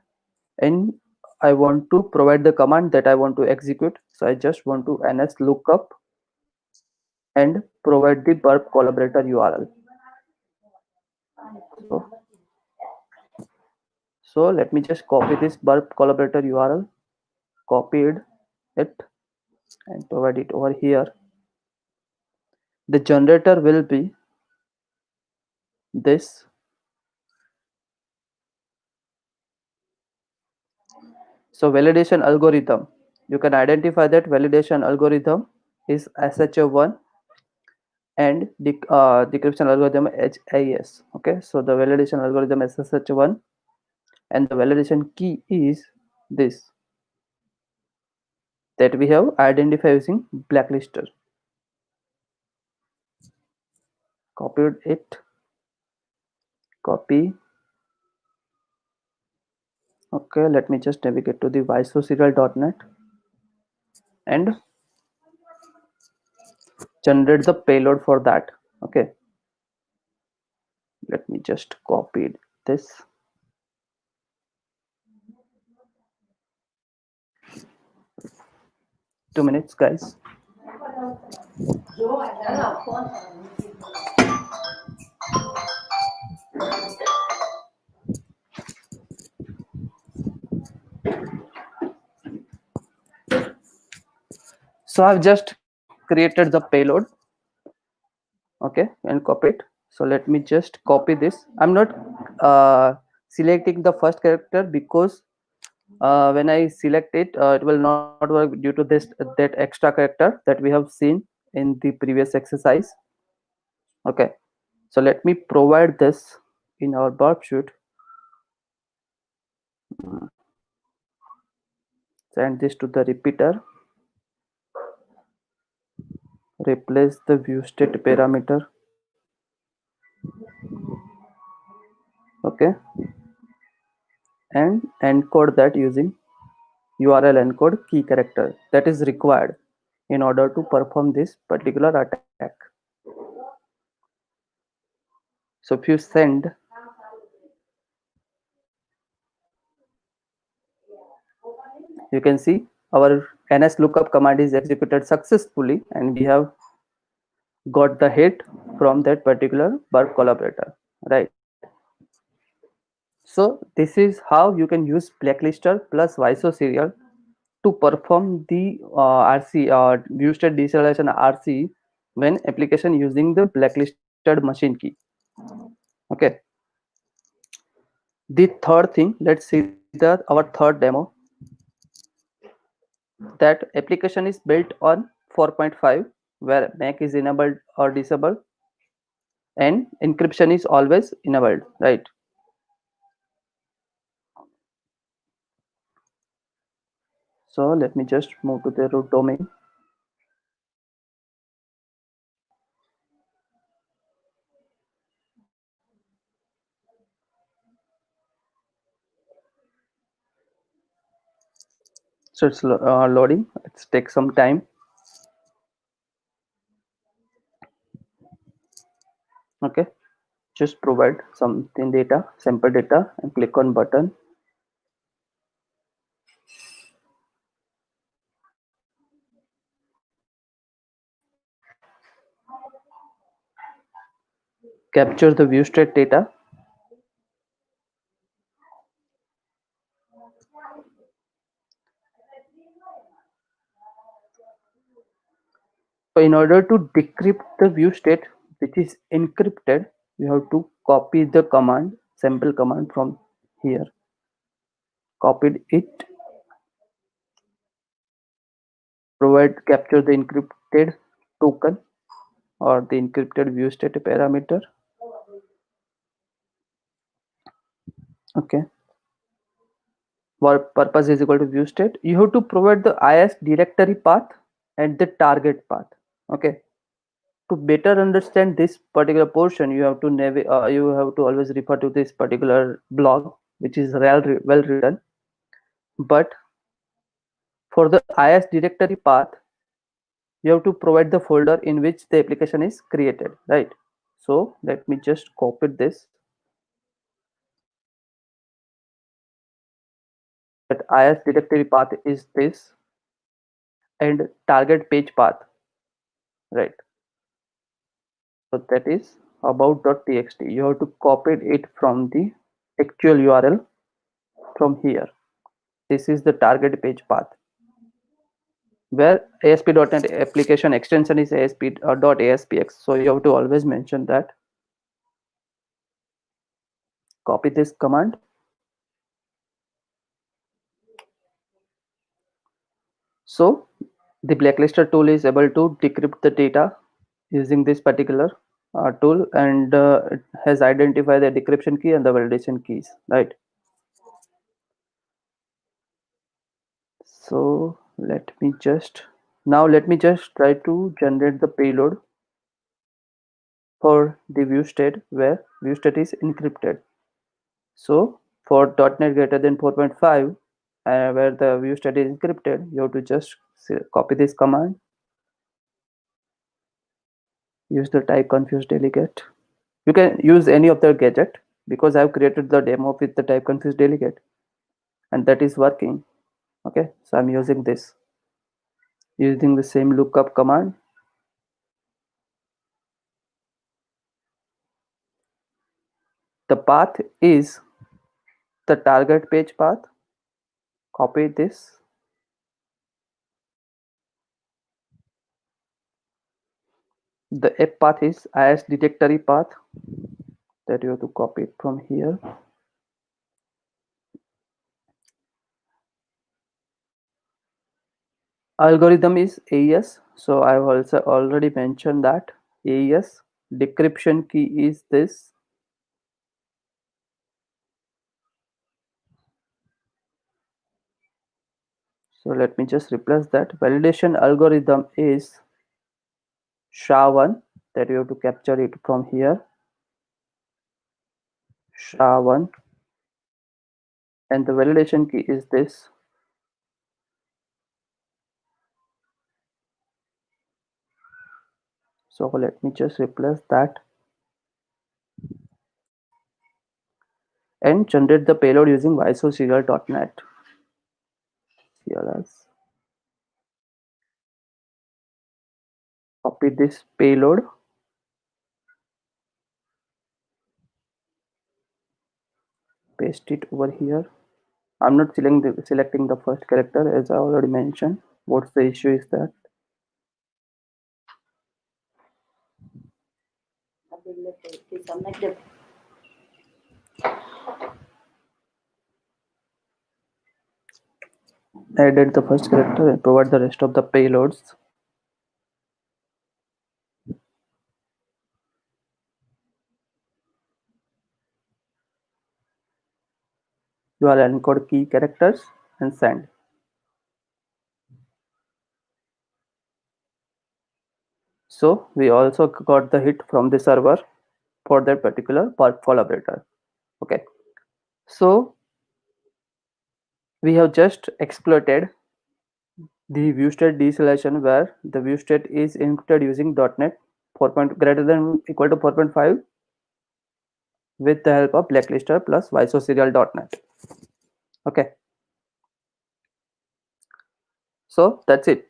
and I want to provide the command that I want to execute. So I just want to ns lookup and provide the burp collaborator URL. So let me just copy this burp collaborator URL, copied it and provide it over here. The generator will be this. So validation algorithm, you can identify that validation algorithm is SHA1 and decryption algorithm HAS. Okay, so the validation algorithm is SHA1 and the validation key is this that we have identified using blacklister. Copied it, copy. Okay, let me just navigate to the visoserial.net and generate the payload for that. Okay, let me just copy this. Two minutes, guys. So I've just created the payload, okay, and copy it. So let me just copy this. I'm not selecting the first character because when I select it, it will not work due to this that extra character that we have seen in the previous exercise. Okay, so let me provide this in our burp sheet. Send this to the repeater. Replace the view state parameter. Okay, and encode that using URL encode key character that is required in order to perform this particular attack. So if you send, you can see our ns lookup command is executed successfully and we have got the hit from that particular burp collaborator, right? So this is how you can use blacklister plus viso serial to perform the RC view state deceleration RC when application using the blacklisted machine key. Okay. The third thing, let's see our third demo. That application is built on 4.5 where MAC is enabled or disabled and encryption is always enabled, right? So let me just move to the root domain. So it's loading. It's take some time. Okay, just provide something data, sample data, and click on button. Capture the view state data. So in order to decrypt the view state, which is encrypted, you have to copy the command, sample command from here. Copied it. Provide capture the encrypted token or the encrypted view state parameter. Okay. For purpose is equal to view state. You have to provide the IS directory path and the target path. Okay. To better understand this particular portion, you have to always refer to this particular blog, which is well written. But for the IS directory path, you have to provide the folder in which the application is created, right? So let me just copy this. That IS directory path is this and target page path, right? So that is about.txt. You have to copy it from the actual URL from here. This is the target page path where ASP.NET application extension is ASP.ASPX. So you have to always mention that. Copy this command. So the blacklister tool is able to decrypt the data using this particular tool and it has identified the decryption key and the validation keys, right? So let me just try to generate the payload for the view state where view state is encrypted. So for .NET greater than 4.5 where the view state is encrypted, you have to just copy this command, use the type confused delegate. You can use any of the gadget because I've created the demo with the type confused delegate and that is working. Okay, so I'm using this, using the same lookup command. The path is the target page path. Copy this. The app path is as detectory path that you have to copy it from here. Algorithm is AES. So I've also already mentioned that AES decryption key is this. So let me just replace that. Validation algorithm is SHA-1 that you have to capture it from here. SHA-1, and the validation key is this. So let me just replace that and generate the payload using visoserial.net. CLS. Copy this payload. Paste it over here. I'm not selecting the first character as I already mentioned. What's the issue is that added the first character and provide the rest of the payloads. You will encode key characters and send. So we also got the hit from the server for that particular fall operator. Okay, so we have just exploited the view state deceleration where the view state is encrypted using .NET 4. Greater than equal to 4.5 with the help of blacklister plus visoserial.net. Okay, so that's it.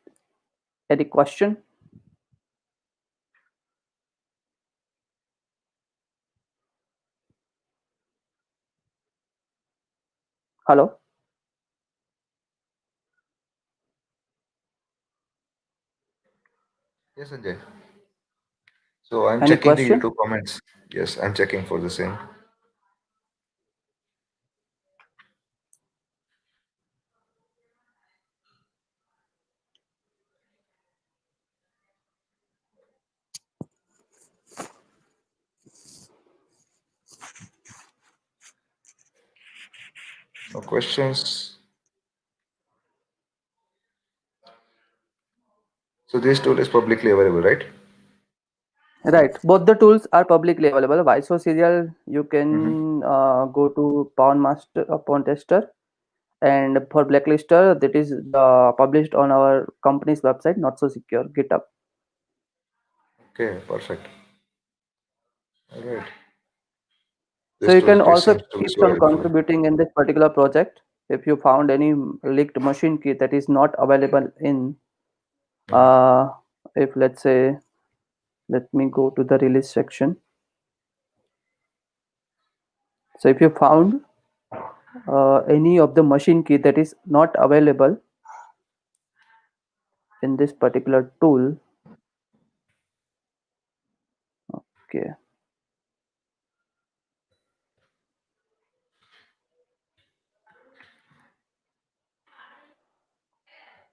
Any question? Hello? Yes, Sanjay. So I'm Any checking the question? YouTube comments. Yes, I'm checking for the same. No questions. So this tool is publicly available, right? Right, both the tools are publicly available. Visoserial, you Mm-hmm. can go to Pawn Master, Pawn Tester, and for Blacklister, that is published on our company's website, Not So Secure, GitHub. Okay, perfect. All right. So This you tool can this also seems to be keep so on helpful. contributing in this particular project. If you found any leaked machine key that is not available in, Mhm. uh, if let's say, let me go to the release section. So if you found any of the machine key that is not available in this particular tool, okay,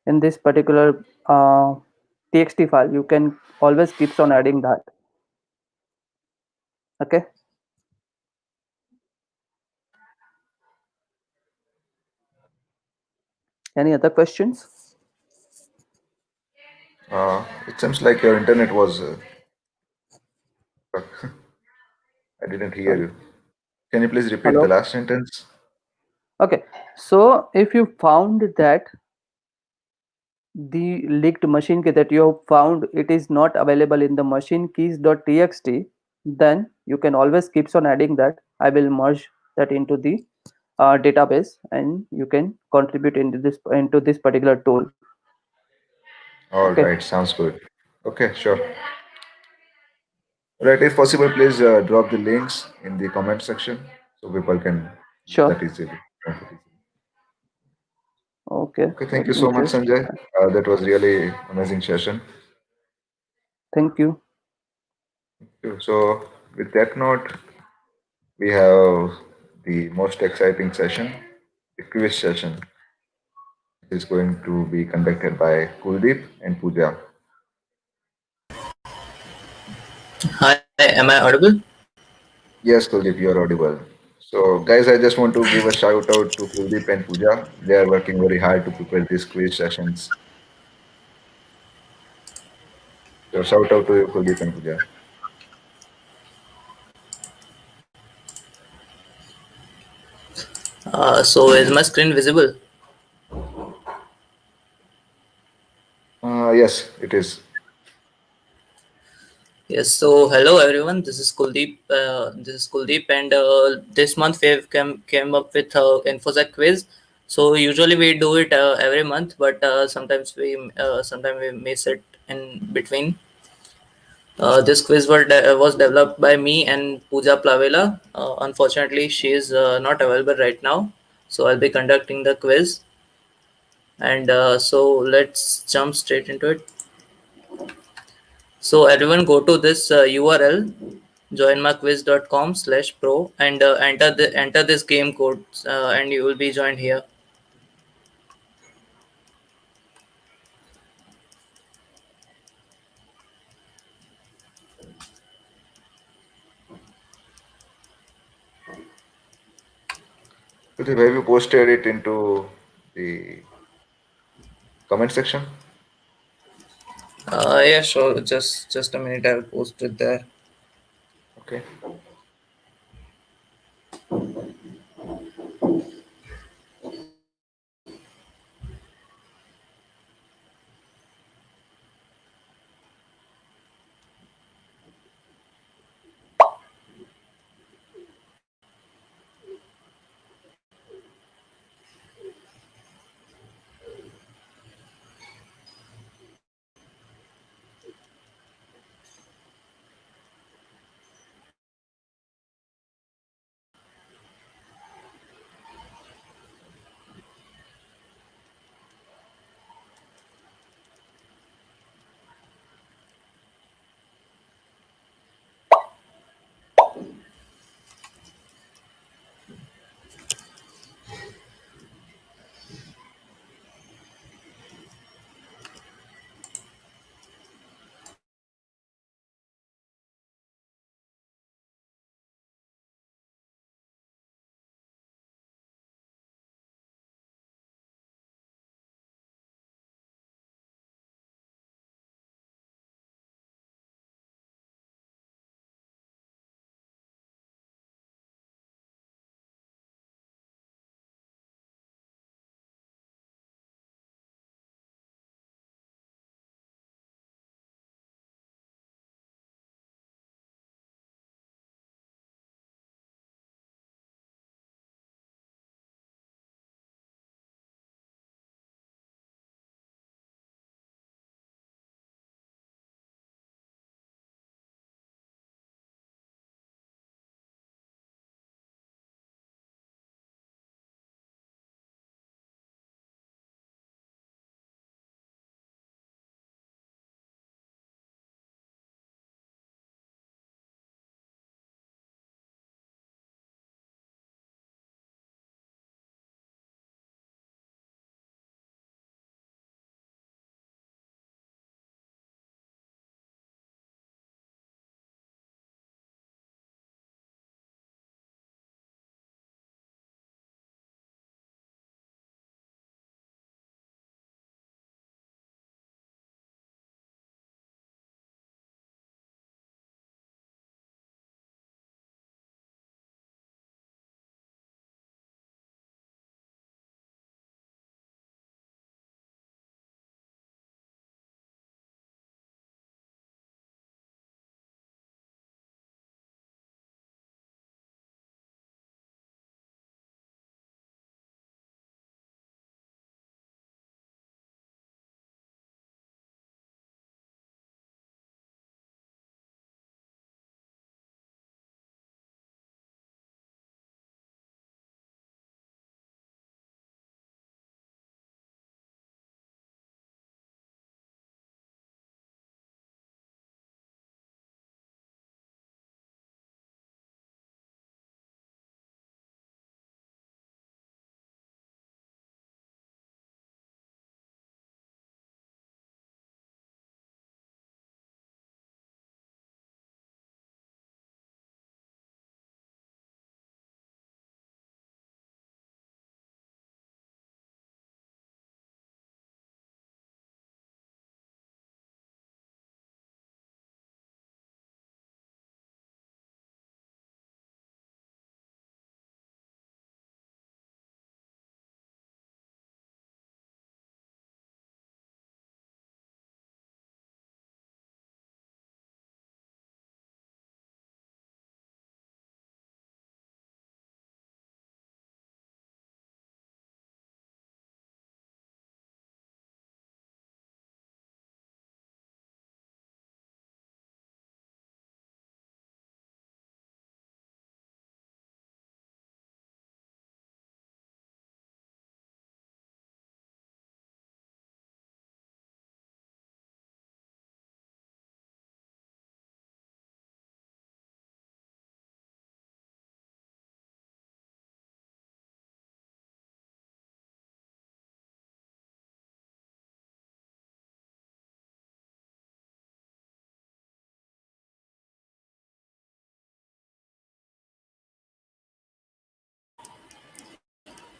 in this particular txt file, you can always keeps on adding that. Okay, any other questions? It seems like your internet was. I didn't hear Sorry. you. Can you please repeat the Hello. last sentence? Okay, so if you found that the leaked machine key that you have found it is not available in the machine keys.txt, then you can always keeps on adding that. I will merge that into the database, and you can contribute into this particular tool. All Okay, right, sounds good. Okay, sure. Right, if possible, please drop the links in the comment section so people can use sure. that easily. Okay, Okay, thank you let me so much, just Sanjay. That was really amazing session. thank you. So, with that note, we have the most exciting session, the quiz session, which is going to be conducted by Kuldeep and Pooja. Hi, am I audible? Yes, Kuldeep, you are audible. So, guys, I just want to give a shout out to Kuldeep and Pooja. They are working very hard to prepare these quiz sessions. So, shout out to you, Kuldeep and Pooja. So is my screen visible? Yes, it is. Yes. So hello everyone. This is Kuldeep. And this month we have came up with a infosec quiz. So usually we do it every month, but sometimes we miss it in between. This quiz was developed by me and Pooja Plavela. Unfortunately, she is not available right now, so I'll be conducting the quiz. And so let's jump straight into it. So everyone go to this URL joinmyquiz.com/pro and enter this game code and you will be joined here. Kuldeep, have you posted it into the comment section? Yeah, sure. Just a minute. I'll post it there. Okay.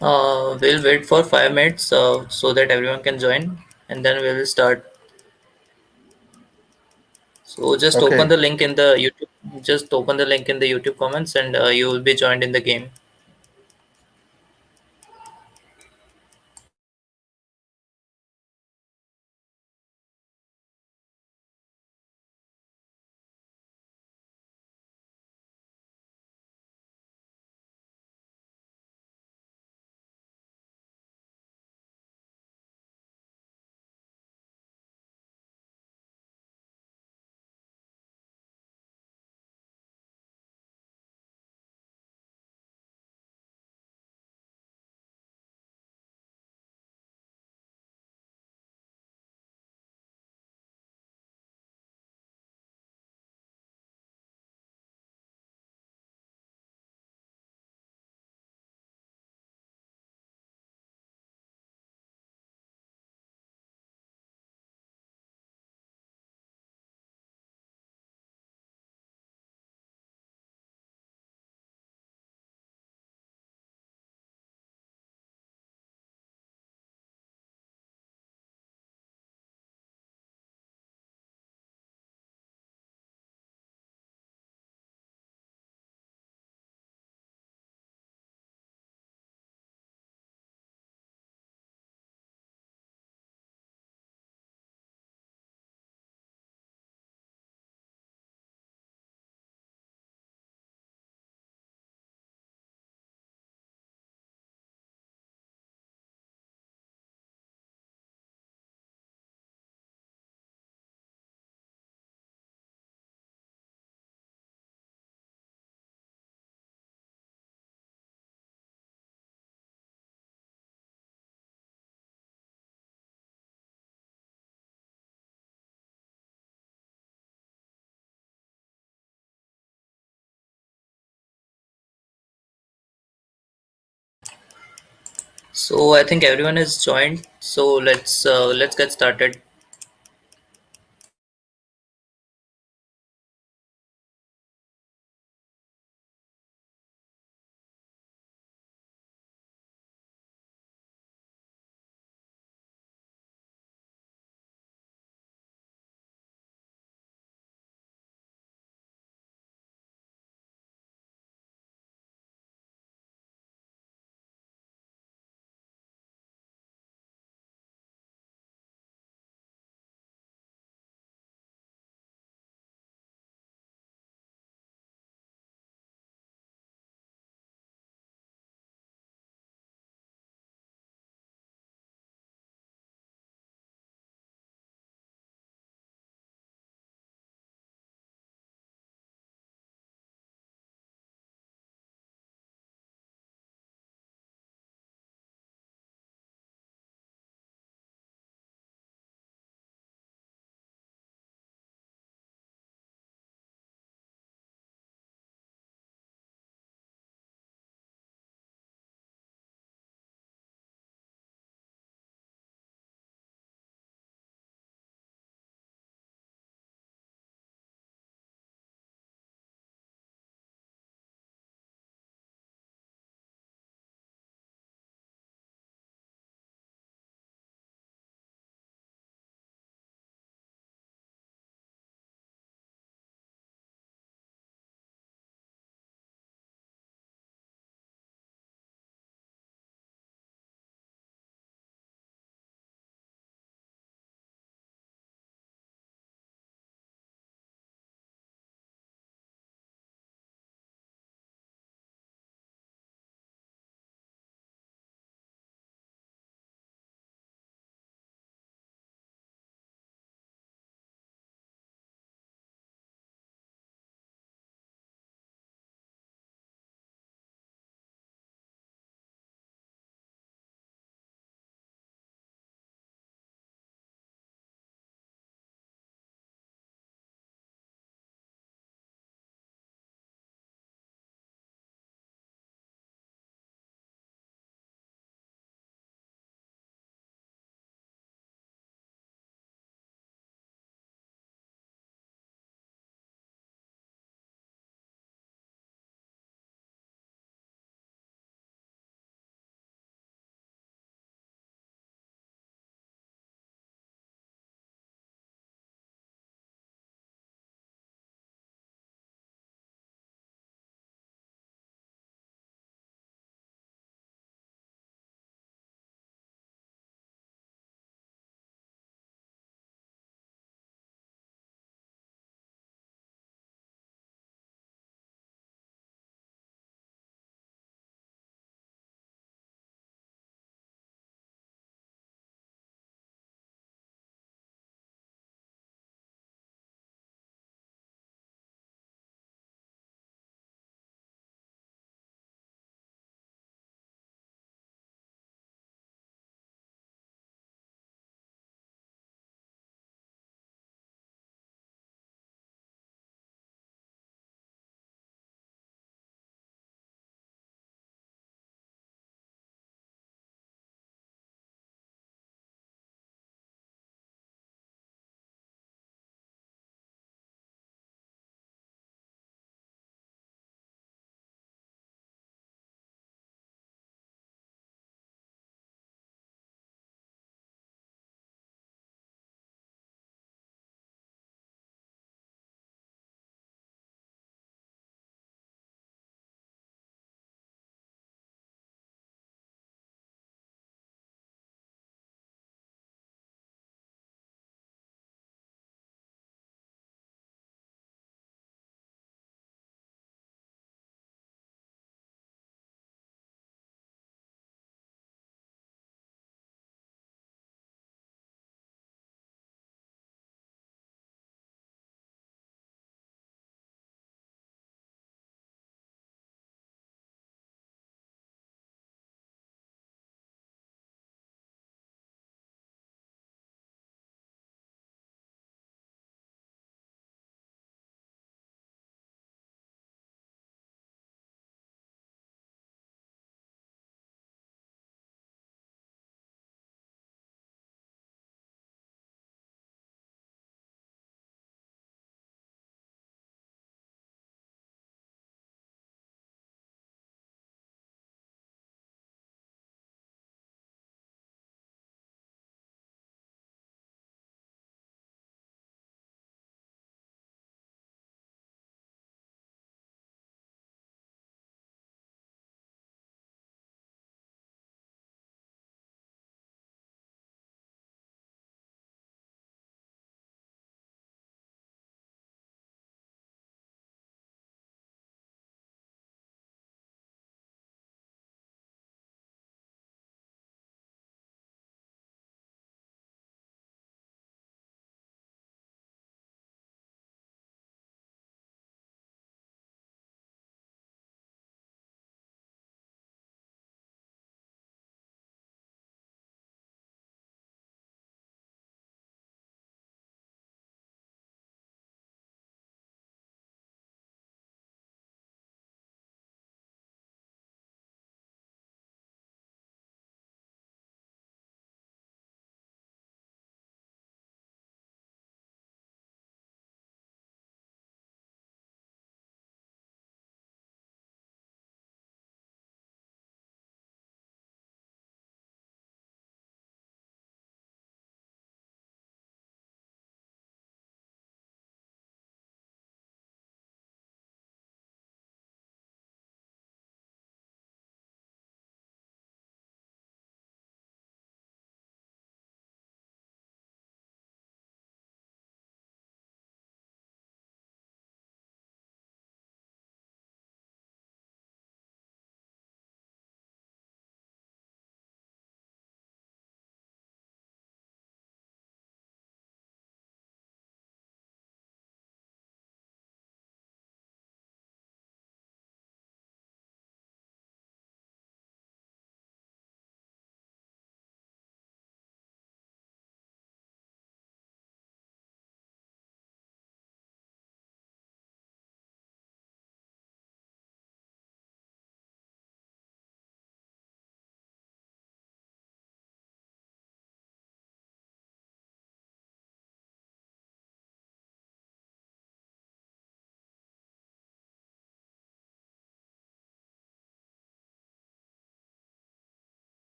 We'll wait for 5 minutes so that everyone can join, and then we will start. So just open Okay. the link in the YouTube. Just open the link in the YouTube comments, and you will be joined in the game. So I think everyone is joined. So let's get started.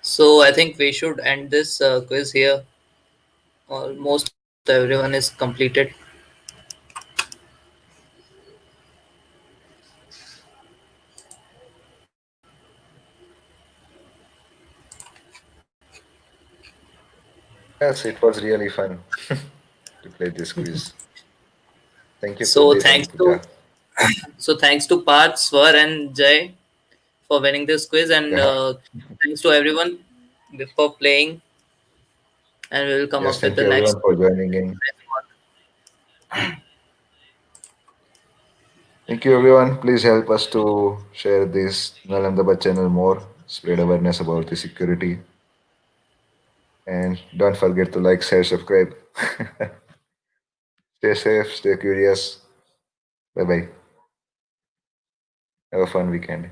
So I think we should end this quiz here. Almost everyone is completed. Yes, it was really fun to play this quiz. Thank you, So Kuldeep thanks and to Pooja. thanks to Parth, Swar, and Jay for winning this quiz, and Yeah. thanks to everyone for playing. And we will come Yes, up with thank the you next. everyone for joining in. Thank you everyone. Please help us to share this Null Ahmedabad channel more, spread awareness about the security, and don't forget to like, share, subscribe. Stay safe, stay curious. Bye bye. Have a fun weekend.